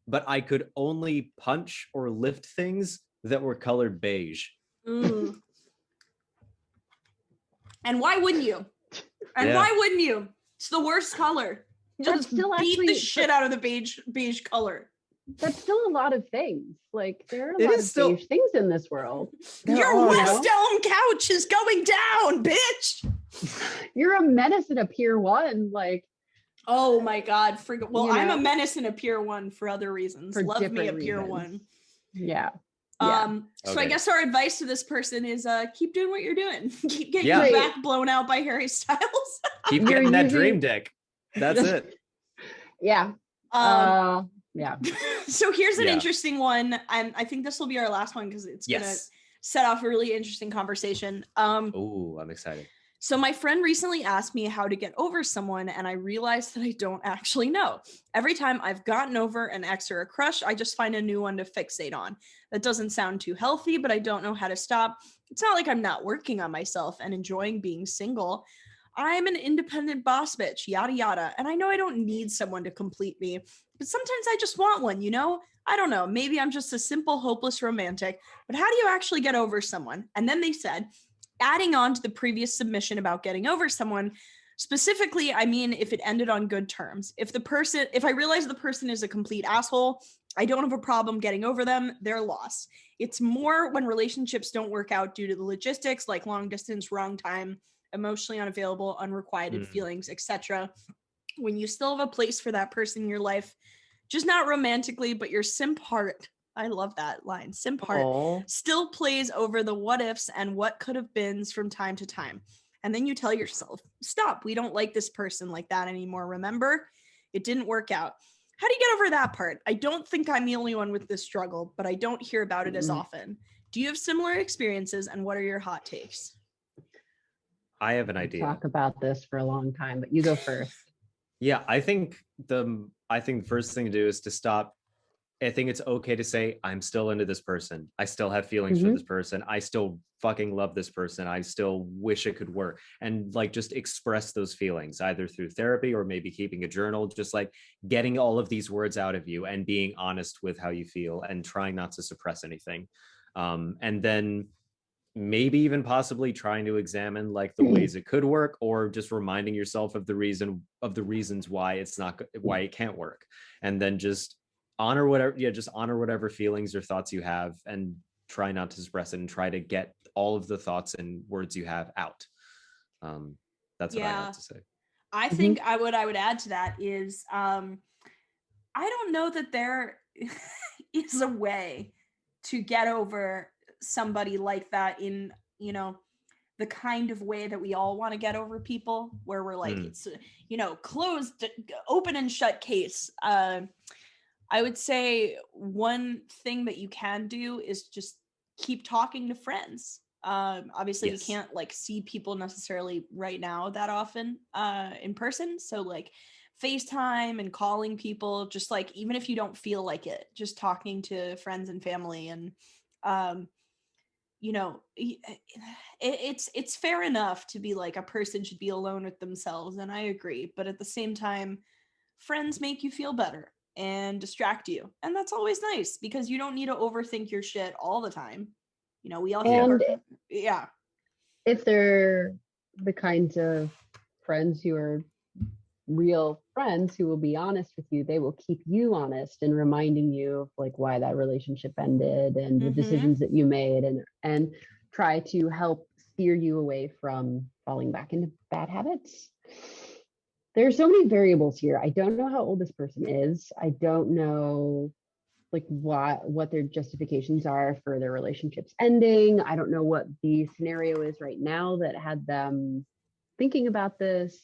but I could only punch or lift things that were colored beige. And why wouldn't you? Why wouldn't you? It's the worst color. Just beat the shit out of the beige color. That's still a lot of things. Like there are a lot of beige things in this world. Your West Elm couch is going down, bitch. You're a menace in a Pier 1. Like, oh my god. I'm a menace in a Pier 1 for other reasons. Love me a Pier 1. Yeah. So I guess our advice to this person is keep doing what you're doing. Keep getting your back blown out by Harry Styles. Keep getting that dream dick. That's it. Yeah. Yeah. So here's an interesting one. I think this will be our last one because it's gonna set off a really interesting conversation. Oh, I'm excited. So my friend recently asked me how to get over someone, and I realized that I don't actually know. Every time I've gotten over an ex or a crush, I just find a new one to fixate on. That doesn't sound too healthy, but I don't know how to stop. It's not like I'm not working on myself and enjoying being single. I'm an independent boss bitch, yada yada. And I know I don't need someone to complete me, but sometimes I just want one, you know? I don't know, maybe I'm just a simple, hopeless romantic, but how do you actually get over someone? And then they said, adding on to the previous submission about getting over someone, specifically, I mean, if it ended on good terms. If I realize the person is a complete asshole, I don't have a problem getting over them, their loss. It's more when relationships don't work out due to the logistics, like long distance, wrong time, emotionally unavailable, unrequited feelings, etc. When you still have a place for that person in your life, just not romantically, but your simp heart I love that line. Simp heart still plays over the what ifs and what could have beens from time to time. And then you tell yourself, stop, we don't like this person like that anymore. Remember, it didn't work out. How do you get over that part? I don't think I'm the only one with this struggle, but I don't hear about it as often. Do you have similar experiences, and what are your hot takes? I have an idea. Talk about this for a long time, but you go first. Yeah, I think the first thing to do is to stop. I think it's okay to say, I'm still into this person. I still have feelings for this person. I still fucking love this person. I still wish it could work. And like, just express those feelings either through therapy or maybe keeping a journal, just like getting all of these words out of you and being honest with how you feel and trying not to suppress anything. And then maybe even possibly trying to examine like the ways it could work, or just reminding yourself of the reasons why it can't work. And then just honor whatever feelings or thoughts you have, and try not to suppress it, and try to get all of the thoughts and words you have out. That's what I have to say. I think what I would add to that is I don't know that there is a way to get over somebody like that in, you know, the kind of way that we all want to get over people, where we're like, it's, you know, closed, open and shut case. I would say one thing that you can do is just keep talking to friends. Obviously we can't like see people necessarily right now that often in person. So like FaceTime and calling people, just like, even if you don't feel like it, just talking to friends and family. And you know, it's fair enough to be like, a person should be alone with themselves, and I agree, but at the same time, friends make you feel better and distract you, and that's always nice, because you don't need to overthink your shit all the time. You know, we all if they're the kinds of friends who are real friends who will be honest with you, they will keep you honest and reminding you of like why that relationship ended and the decisions that you made, and try to help steer you away from falling back into bad habits. There's so many variables here. I don't know how old this person is. I don't know like what their justifications are for their relationships ending. I don't know what the scenario is right now that had them thinking about this.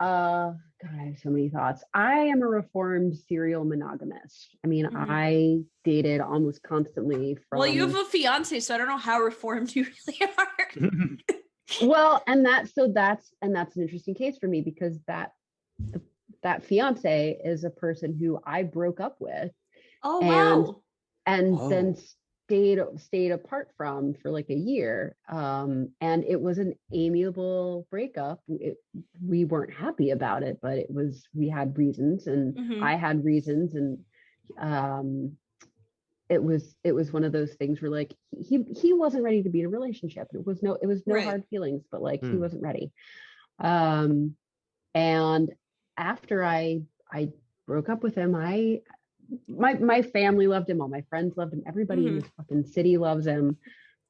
God, I have so many thoughts. I am a reformed serial monogamist. I mean, I dated almost constantly from... Well, you have a fiance, so I don't know how reformed you really are. Well, and that's an interesting case for me, because that fiance is a person who I broke up with. Oh, wow. And then stayed apart from for like a year. And it was an amiable breakup. We weren't happy about it, but we had reasons, and I had reasons. And it was one of those things where like he wasn't ready to be in a relationship. It was no hard feelings, but like he wasn't ready. And after I broke up with him, my family loved him, all my friends loved him, everybody in this fucking city loves him.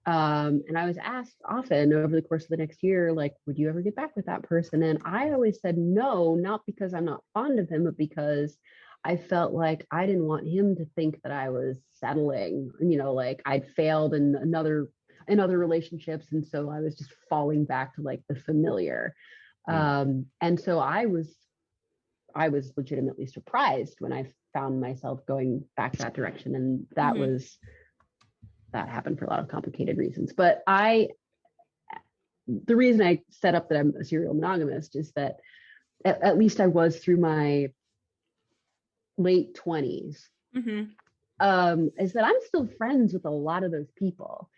And I was asked often over the course of the next year, like, would you ever get back with that person? And I always said no, not because I'm not fond of him, but because I felt like I didn't want him to think that I was settling, you know, like I'd failed in other relationships. And so I was just falling back to like the familiar. And so I was legitimately surprised when I found myself going back that direction. And that happened for a lot of complicated reasons. But the reason I set up that I'm a serial monogamist is that at least I was through my late 20s, is that I'm still friends with a lot of those people.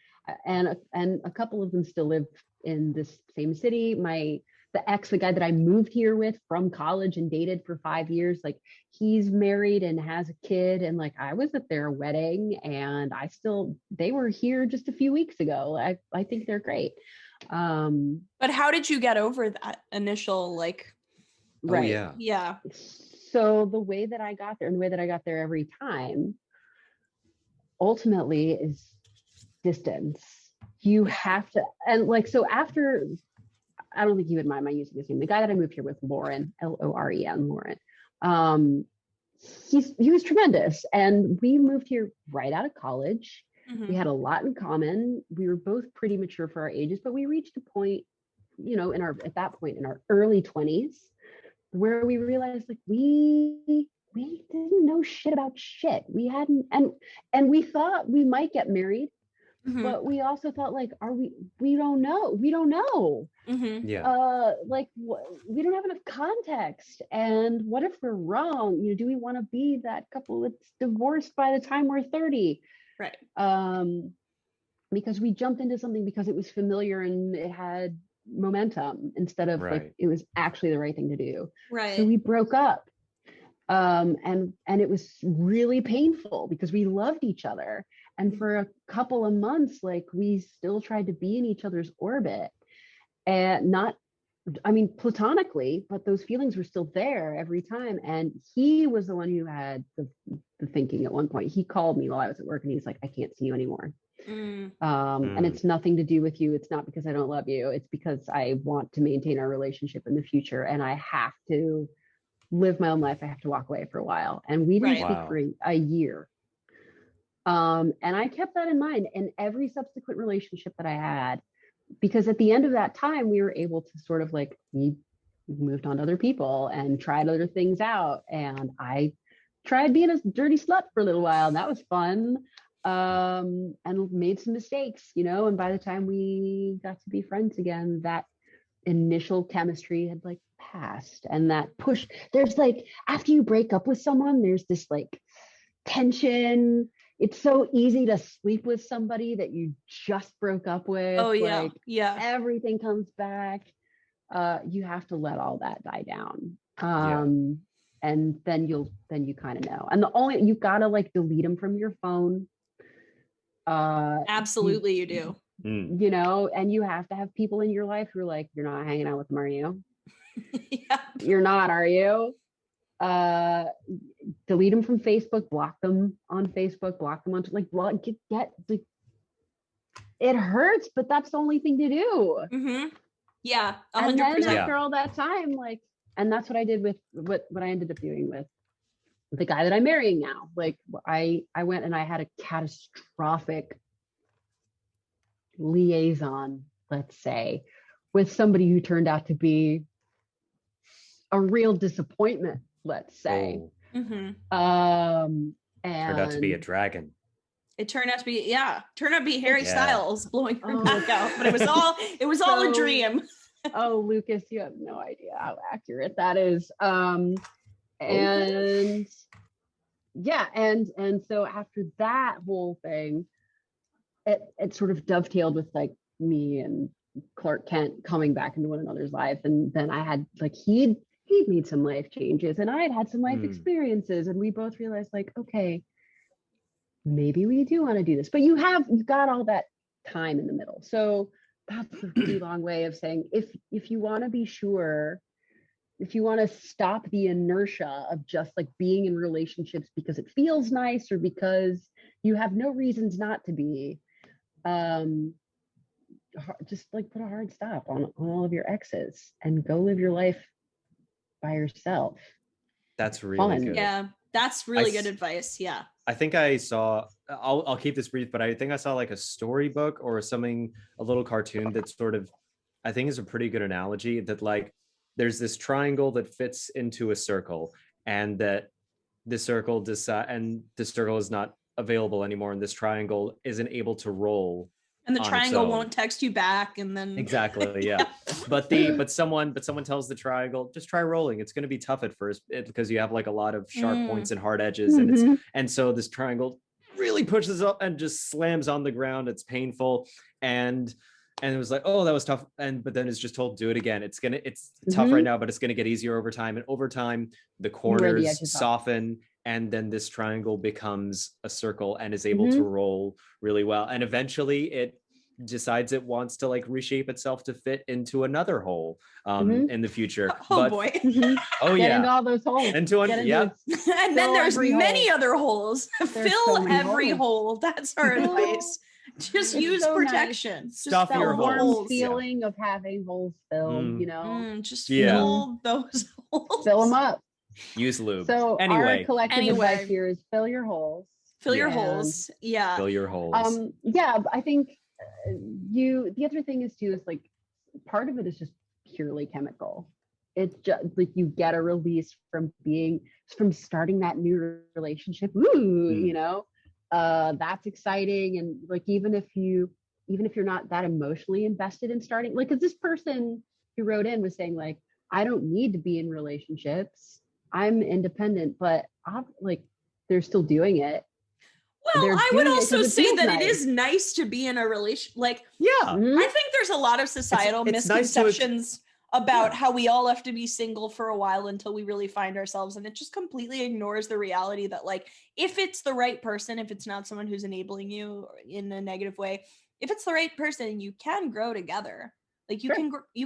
And a couple of them still live in this same city. The guy that I moved here with from college and dated for 5 years, like he's married and has a kid. And like, I was at their wedding and they were here just a few weeks ago. I think they're great. But how did you get over that initial like, right. Yeah. So the way that I got there, and the way that I got there every time, ultimately is distance. You have to, and like, so after, I don't think you would mind my using his name. The guy that I moved here with, Lauren, Loren, Lauren. he was tremendous. And we moved here right out of college. We had a lot in common. We were both pretty mature for our ages, but we reached a point, you know, at that point in our early 20s, where we realized like we didn't know shit about shit. We hadn't, and we thought we might get married, but we also thought like, we don't know. We don't know. Like we don't have enough context. And what if we're wrong? You know, do we want to be that couple that's divorced by the time we're 30? Right. Because we jumped into something because it was familiar and it had momentum instead of like it was actually the right thing to do. Right. So we broke up. And it was really painful because we loved each other. And for a couple of months, like we still tried to be in each other's orbit, and platonically, but those feelings were still there every time. And he was the one who had the thinking at one point. He called me while I was at work and he's like, I can't see you anymore. And it's nothing to do with you. It's not because I don't love you. It's because I want to maintain our relationship in the future. And I have to live my own life. I have to walk away for a while. And we didn't speak for a year. And I kept that in mind in every subsequent relationship that I had, because at the end of that time, we were able to sort of like, we moved on to other people and tried other things out. And I tried being a dirty slut for a little while, and that was fun. And made some mistakes, you know, and by the time we got to be friends again, that initial chemistry had like passed. And that push, there's like, after you break up with someone, there's this like tension. It's so easy to sleep with somebody that you just broke up with. Oh yeah. Like, yeah. Everything comes back. You have to let all that die down. And then you kind of know. And you gotta like delete them from your phone. Absolutely, you do. You know, and you have to have people in your life who are like, you're not hanging out with them, are you? You're not, are you? Delete them from Facebook, block them on Facebook, block them on like it hurts, but that's the only thing to do. Yeah, 100%. And then after all that time, like, and that's what I did with what I ended up doing with the guy that I'm marrying now. Like I went and I had a catastrophic liaison, let's say, with somebody who turned out to be a real disappointment, let's say. And turned out to be a dragon. It turned out to be Harry Styles blowing her back out, but it was all a dream. Oh, Lukas, you have no idea how accurate that is. And so after that whole thing, it sort of dovetailed with like me and Clark Kent coming back into one another's life. And then I had like, he'd made some life changes and I had some life experiences, and we both realized like, okay, maybe we do want to do this, but you've got all that time in the middle. So that's a really long way of saying, if you want to be sure, if you want to stop the inertia of just like being in relationships because it feels nice or because you have no reasons not to be, just like put a hard stop on all of your exes and go live your life by yourself. That's really Fun. good. Yeah, that's really good advice. Yeah. I think I saw, I'll keep this brief, but I think I saw like a storybook or something, a little cartoon that sort of, I think is a pretty good analogy, that like there's this triangle that fits into a circle, and that the circle is not available anymore, and this triangle isn't able to roll. And the triangle won't text you back, and then exactly, yeah. but someone tells the triangle, just try rolling. It's going to be tough at first because you have like a lot of sharp points and hard edges, and so this triangle really pushes up and just slams on the ground. It's painful, and it was like, oh, that was tough. But then it's just told, do it again. It's tough right now, but it's gonna get easier over time. And over time, the corners soften, and then this triangle becomes a circle and is able to roll really well. And eventually it decides it wants to like reshape itself to fit into another hole in the future. Oh boy. Oh get yeah, into all those holes. And then there's many other holes. Fill every hole. That's our advice. Just use protection. Nice. Stuff just your holes. Feeling of having holes filled, you know. Just fill those holes. Fill them up. Use lube. So anyway, our collective advice here is fill your holes. Fill your holes. Yeah. Fill your holes. Yeah, I think the other thing is too, is like, part of it is just purely chemical. It's just like you get a release from starting that new relationship. You know, that's exciting. And like, even if you're not that emotionally invested in starting, like, because this person who wrote in was saying like, I don't need to be in relationships. I'm independent, but they're still doing it. Well, I would also say that it is nice to be in a relation. Like, I think there's a lot of societal misconceptions about how we all have to be single for a while until we really find ourselves. And it just completely ignores the reality that, like, if it's the right person, if it's not someone who's enabling you in a negative way, if it's the right person, you can grow together. Like, you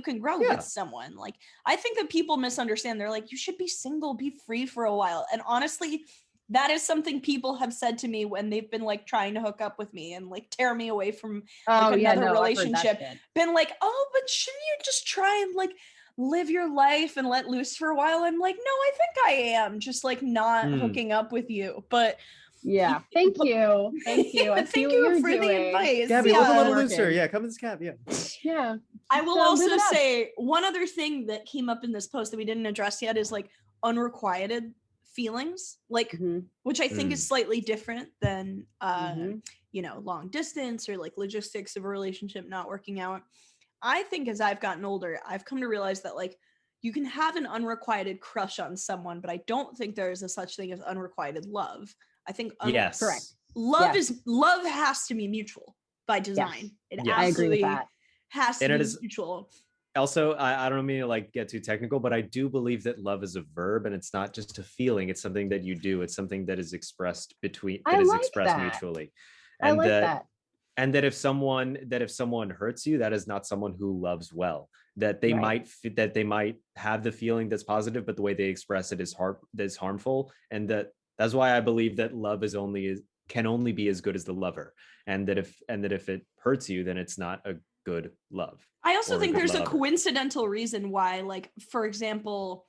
can grow with someone. Like, I think that people misunderstand. They're like, you should be single, be free for a while. And honestly, that is something people have said to me when they've been like trying to hook up with me and like tear me away from another relationship. Been like, oh, but shouldn't you just try and like live your life and let loose for a while? I'm like, no, I think I am just like not hooking up with you. But yeah, thank you. Thank you for the advice. Gabby, look a little looser. Yeah, come in this cab. Yeah. I will also say one other thing that came up in this post that we didn't address yet is like unrequited feelings, like which I think is slightly different than you know, long distance or like logistics of a relationship not working out. I think as I've gotten older, I've come to realize that like you can have an unrequited crush on someone, but I don't think there is a such thing as unrequited love. I think correct. Love has to be mutual by design. It absolutely I agree with that. Has to be mutual. Also, I don't mean to like get too technical, but I do believe that love is a verb and it's not just a feeling. It's something that you do. It's something that is expressed mutually. And and that if someone hurts you, that is not someone who loves well. That they might have the feeling that's positive, but the way they express it is harmful. And that's why I believe that love can only be as good as the lover. And that if it hurts you, then it's not a good love. I also think there's a coincidental reason why, like, for example,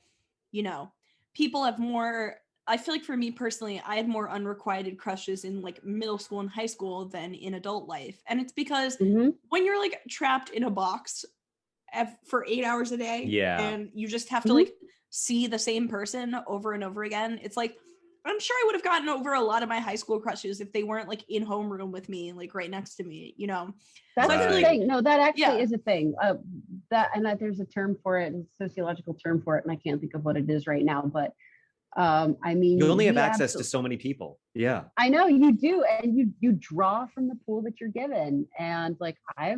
you know, people have more, I feel like for me personally, I had more unrequited crushes in like middle school and high school than in adult life. And it's because when you're like trapped in a box for 8 hours a day and you just have to like see the same person over and over again, it's like, I'm sure I would have gotten over a lot of my high school crushes if they weren't like in homeroom with me, like right next to me, you know. That's a thing. No, that actually is a thing. That there's a term for it, a sociological term for it, and I can't think of what it is right now. But I mean, you only have access to so many people. Yeah, I know you do, and you draw from the pool that you're given. And like I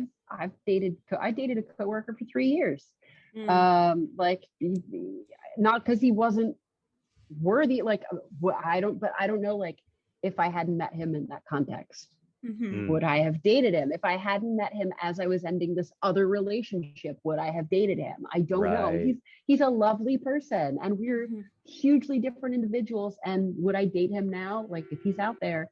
dated a coworker for 3 years, like not because he wasn't worthy, like I don't know, like if I hadn't met him in that context, would I have dated him? If I hadn't met him as I was ending this other relationship, would I have dated him? I don't know. He's a lovely person and we're hugely different individuals. And would I date him now? Like if he's out there,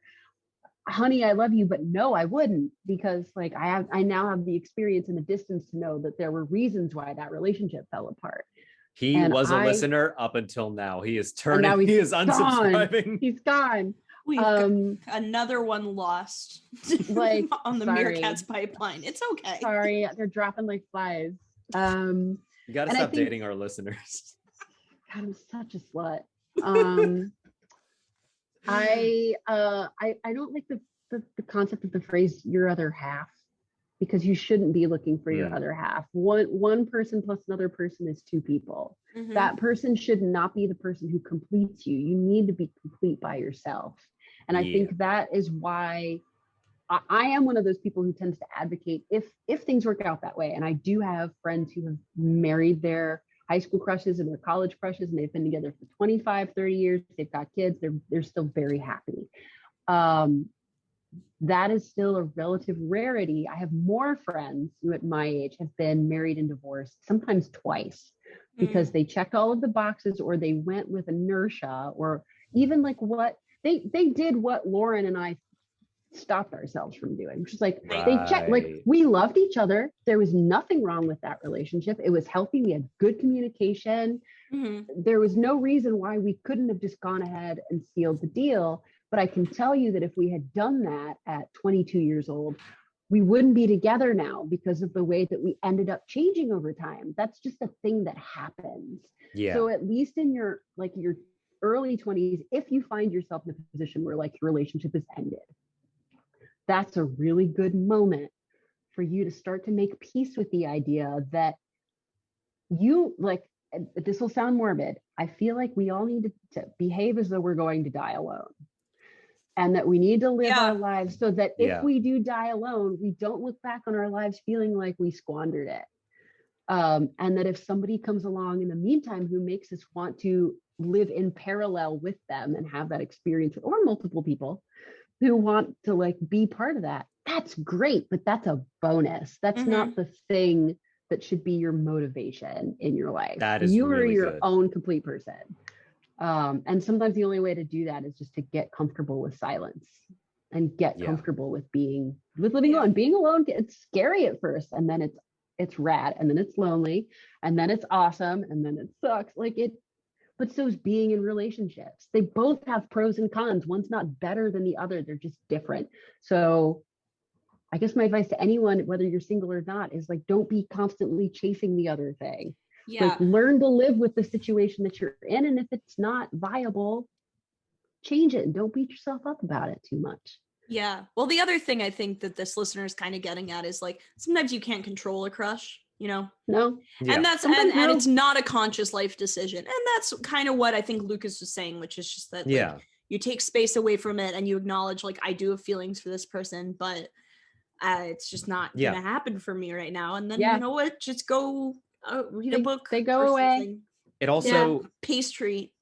honey, I love you, but no, I wouldn't, because like I now have the experience and the distance to know that there were reasons why that relationship fell apart. He was a listener up until now. He is turning. He is unsubscribing. He's gone. We've got another one lost, like on the Meerkats pipeline. It's okay. Sorry, they're dropping like flies. You got to stop dating our listeners. God, I'm such a slut. I don't like the concept of the phrase "your other half," because you shouldn't be looking for your other half. One person plus another person is two people. That person should not be the person who completes you. You need to be complete by yourself. And I think that is why I am one of those people who tends to advocate if things work out that way. And I do have friends who have married their high school crushes and their college crushes, and they've been together for 25, 30 years. They've got kids. They're still very happy. That is still a relative rarity. I have more friends who at my age have been married and divorced, sometimes twice, because they checked all of the boxes, or they went with inertia, or even like what they did what Lauren and I stopped ourselves from doing, which is like, they checked, like, we loved each other. There was nothing wrong with that relationship. It was healthy. We had good communication. There was no reason why we couldn't have just gone ahead and sealed the deal. But I can tell you that if we had done that at 22 years old, we wouldn't be together now because of the way that we ended up changing over time. That's just a thing that happens. Yeah. So at least in your early 20s, if you find yourself in a position where like your relationship is ended, that's a really good moment for you to start to make peace with the idea that you, like, this will sound morbid, I feel like we all need to behave as though we're going to die alone. And that we need to live our lives so that if we do die alone, we don't look back on our lives feeling like we squandered it. And that if somebody comes along in the meantime who makes us want to live in parallel with them and have that experience, or multiple people who want to like be part of that, that's great, but that's a bonus. That's not the thing that should be your motivation in your life. That is you really are your good. own complete person. And sometimes the only way to do that is just to get comfortable with silence and get comfortable with living alone. Being alone, it's scary at first, and then it's rad, and then it's lonely, and then it's awesome, and then it sucks. But so is being in relationships. They both have pros and cons. One's not better than the other. They're just different. So I guess my advice to anyone, whether you're single or not, is like, don't be constantly chasing the other thing. Like, learn to live with the situation that you're in. And if it's not viable, change it and don't beat yourself up about it too much. Yeah. Well, the other thing I think that this listener is kind of getting at is like, sometimes you can't control a crush, you know? No. And that's, and it's not a conscious life decision. And that's kind of what I think Lukas was saying, which is just that like, you take space away from it and you acknowledge like, I do have feelings for this person, but it's just not going to happen for me right now. And then you know what, just go read a book. They go away. Something. It also pastry.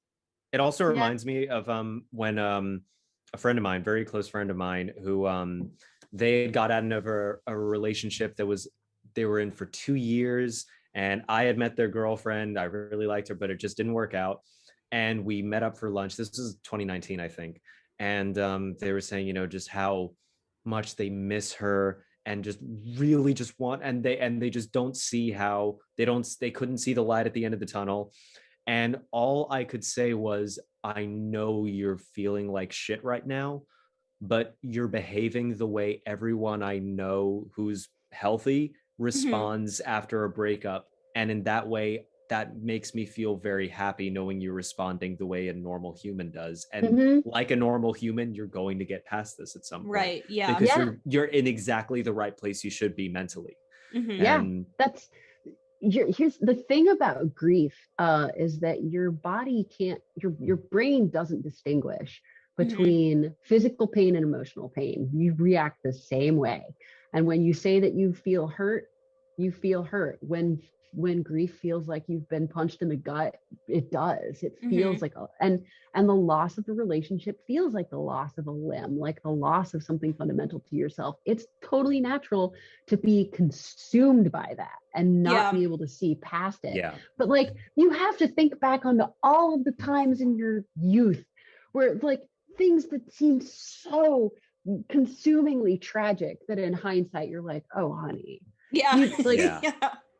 It also reminds me of when a friend of mine, very close friend of mine, who they got out of a relationship that they were in for 2 years, and I had met their girlfriend. I really liked her, but it just didn't work out. And we met up for lunch. This is 2019, I think. And they were saying, you know, just how much they miss her and just really just want, and they just don't see how they couldn't see the light at the end of the tunnel. And all I could say was, I know you're feeling like shit right now, but you're behaving the way everyone I know who's healthy responds after a breakup. And in that way, that makes me feel very happy knowing you're responding the way a normal human does. And like a normal human, you're going to get past this at some point. Right. Yeah. Because you're in exactly the right place you should be mentally. And here's the thing about grief is that your body can't, your brain doesn't distinguish between physical pain and emotional pain. You react the same way. And when you say that you feel hurt, you feel hurt. When grief feels like you've been punched in the gut, it does. It feels like and the loss of a relationship feels like the loss of a limb, like the loss of something fundamental to yourself. It's totally natural to be consumed by that and not be able to see past it. Yeah. But like, you have to think back onto all of the times in your youth where like things that seemed so consumingly tragic that in hindsight you're like, oh honey.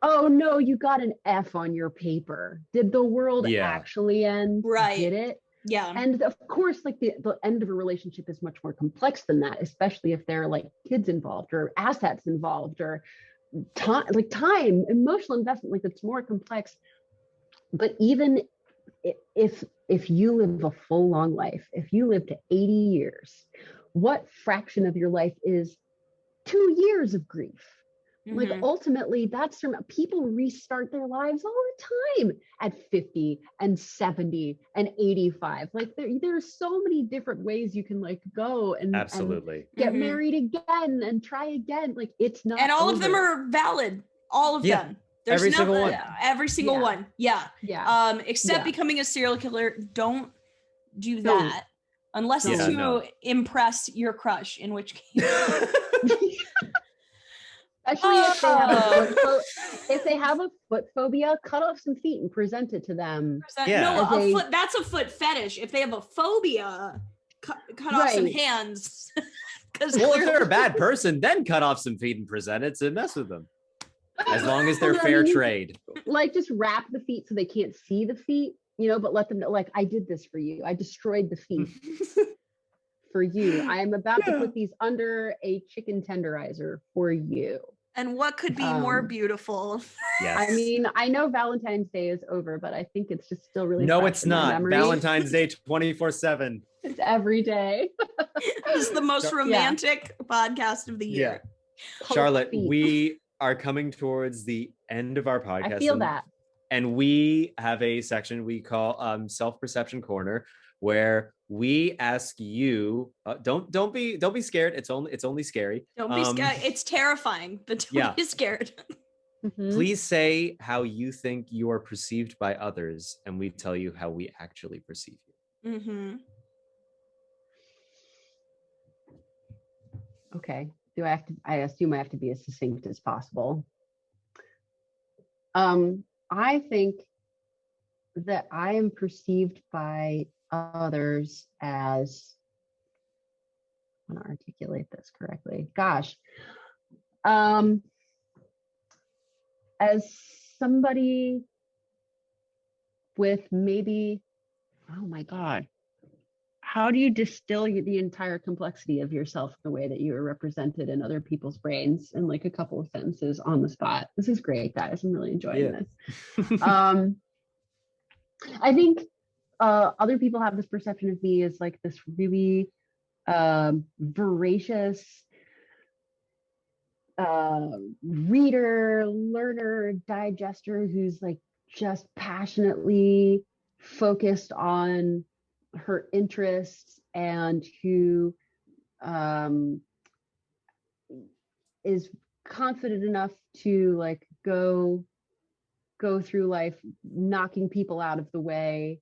Oh no, you got an F on your paper. Did the world actually end? Right. Did it? Yeah. And of course, like the end of a relationship is much more complex than that, especially if there are like kids involved or assets involved or time, emotional investment, like it's more complex. But even if you live a full long life, if you live to 80 years, what fraction of your life is 2 years of grief? Like ultimately that's from people restart their lives all the time at 50 and 70 and 85. Like there's so many different ways you can like go and absolutely and get married again and try again. Like it's not, and all of them are valid. All of them. There's every single one. Every single one. Yeah. Except becoming a serial killer. Don't do that unless it's to impress your crush, in which case especially if they have a foot phobia, cut off some feet and present it to them. No, that's a foot fetish. If they have a phobia, cut off some hands. Well, if they're a bad person, then cut off some feet and present it to mess with them. As long as they're fair trade. Like just wrap the feet so they can't see the feet, you know, but let them know, like, I did this for you. I destroyed the feet for you. I am about to put these under a chicken tenderizer for you. And what could be more beautiful? Yes. I mean, I know Valentine's Day is over, but I think it's just still really No, it's not. Valentine's Day 24/7. It's every day. This is the most romantic podcast of the year. Yeah. Charlotte, we are coming towards the end of our podcast. I feel that. And we have a section we call Self-Perception Corner, where we ask you, don't be scared. It's only scary. Don't be scared. It's terrifying, but don't be scared. Please say how you think you are perceived by others, and we tell you how we actually perceive you. Okay. I assume I have to be as succinct as possible. I think that I am perceived by others as, I want to articulate this correctly. Gosh. As somebody with maybe, oh my God, how do you distill the entire complexity of yourself the way that you are represented in other people's brains in like a couple of sentences on the spot? This is great, guys. I'm really enjoying this. I think other people have this perception of me as like this really voracious reader, learner, digester who's like just passionately focused on her interests and who is confident enough to like go through life knocking people out of the way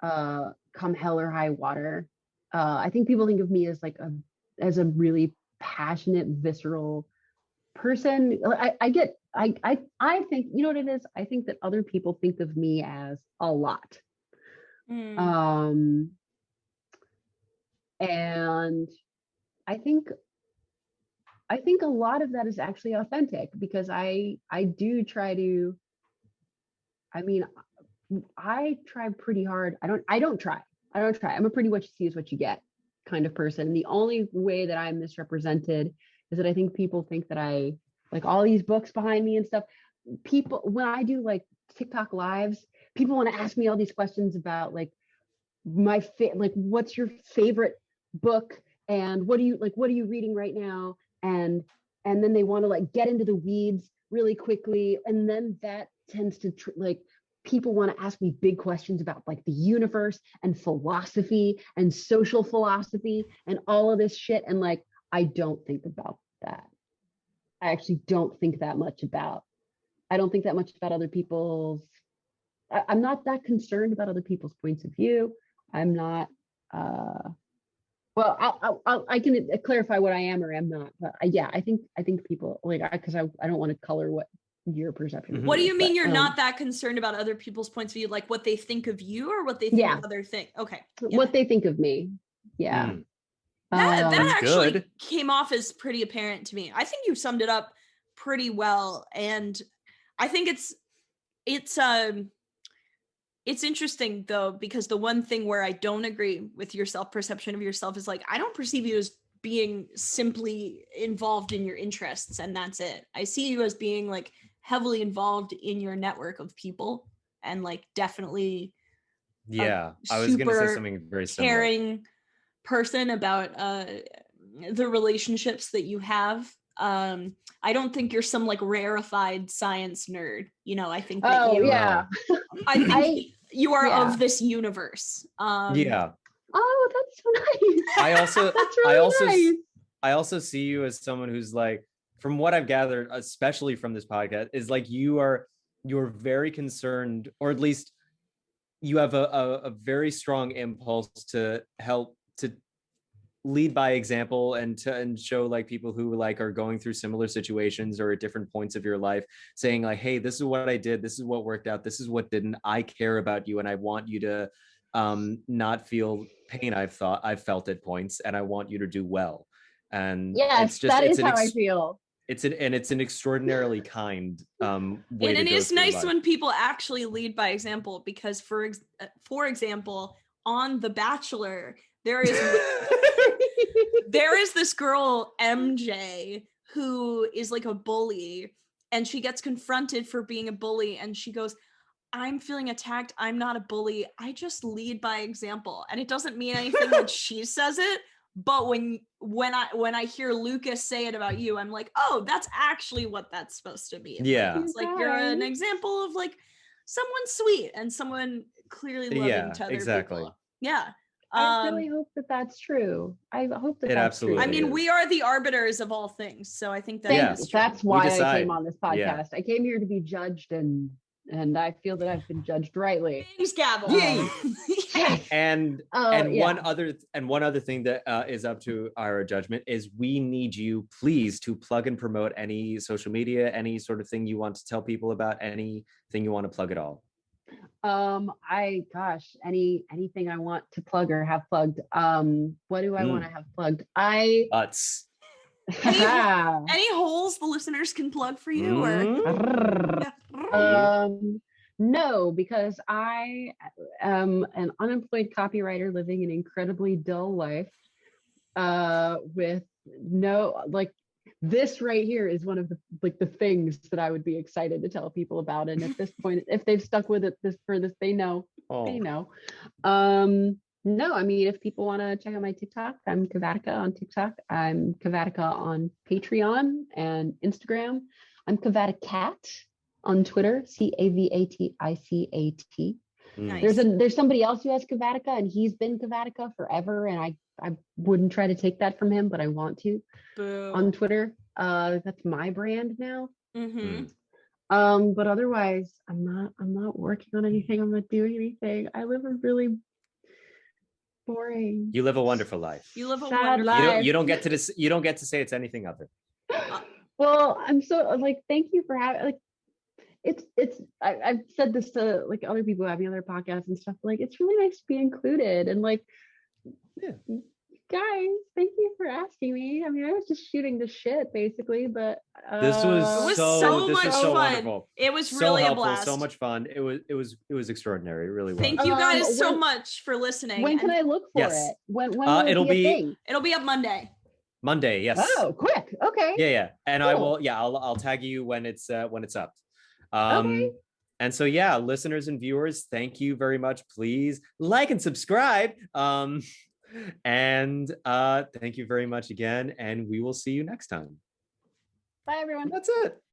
come hell or high water. I think people think of me as like a really passionate, visceral person. I think, you know what it is? I think that other people think of me as a lot. And I think a lot of that is actually authentic because I do try to, I mean, I try pretty hard. I don't try. I'm a pretty what you see is what you get kind of person. The only way that I'm misrepresented is that I think people think that I like all these books behind me and stuff. People, when I do like TikTok lives, people want to ask me all these questions about like like what's your favorite book and what are you reading right now, and then they want to like get into the weeds really quickly, and then that tends to like people want to ask me big questions about like the universe and philosophy and social philosophy and all of this shit, and like I don't think about that. I actually don't think that much about. I don't think that much about other people's. I'm not that concerned about other people's points of view. I'm not. Well, I can clarify what I am or am not. But yeah, I think people like because I don't want to color what your perception. What do you mean you're not that concerned about other people's points of view? Like what they think of you or what they think of other things? Okay. Yeah. What they think of me. Yeah. That actually came off as pretty apparent to me. I think you summed it up pretty well. And I think it's interesting though, because the one thing where I don't agree with your self-perception of yourself is like, I don't perceive you as being simply involved in your interests and that's it. I see you as being like heavily involved in your network of people and like definitely I was gonna say something very similar. Caring person about the relationships that you have. I don't think you're some like rarefied science nerd, you know. I think that I think you are of this universe. Oh, that's so nice. That's really nice. I also see you as someone who's like, from what I've gathered, especially from this podcast, is like you're very concerned, or at least you have a very strong impulse to help to lead by example and show like people who like are going through similar situations or at different points of your life, saying like, hey, this is what I did, this is what worked out, this is what didn't. I care about you and I want you to not feel pain I've felt at points, and I want you to do well. And yes, that is how I feel. It's an extraordinarily kind way and to it go is nice life. when people actually lead by example, because for example, on The Bachelor, there is this girl MJ who is like a bully, and she gets confronted for being a bully, and she goes, I'm feeling attacked. I'm not a bully. I just lead by example. And it doesn't mean anything when she says it, but when I hear Lukas say it about you, I'm like, oh, that's actually what that's supposed to mean. Yeah. Like, it's like you're an example of like someone sweet and someone clearly loving to other people. Yeah. I really hope that that's true. I hope that that's true. I mean, we are the arbiters of all things, so I think that's why I came on this podcast. Yeah. I came here to be judged, and I feel that I've been judged rightly. Thanks, Gabby. And one other thing that is up to our judgment is we need you, please, to plug and promote any social media, any sort of thing you want to tell people about, anything you want to plug at all. Anything I want to plug or have plugged. What do I want to have plugged? Butts. Any holes the listeners can plug for you, or no, because I am an unemployed copywriter living an incredibly dull life with no, like, this right here is one of the things that I would be excited to tell people about. And at this point, if they've stuck with it they know. They know. No, I mean, if people want to check out my TikTok, I'm Kavatica on TikTok. I'm Kavatica on Patreon and Instagram. I'm Kavaticat on Twitter, CAVATICAT. Nice. There's somebody else who has Kavatica, and he's been Kavatica forever, and I wouldn't try to take that from him, but I want to. Boo. On Twitter. That's my brand now. Mm-hmm. But otherwise, I'm not working on anything. I'm not doing anything. I live a really boring. You live a wonderful life. You live a wonderful life. You don't get to say it's anything other. Well, I'm so thank you for having I've said this to like other people having other podcasts and stuff. Like, it's really nice to be included, and like, guys, thank you for asking me. I mean, I was just shooting the shit basically, but this was so much fun. Wonderful. It was really helpful, a blast. So much fun. It was extraordinary. It really was. Thank you guys so much for listening. When can I look for it? When it'll be up Monday. Monday, yes. Oh, quick. Okay. Yeah. And cool. I'll tag you when it's up. Okay. And so listeners and viewers, thank you very much. Please like and subscribe. And thank you very much again, and we will see you next time. Bye, everyone. That's it.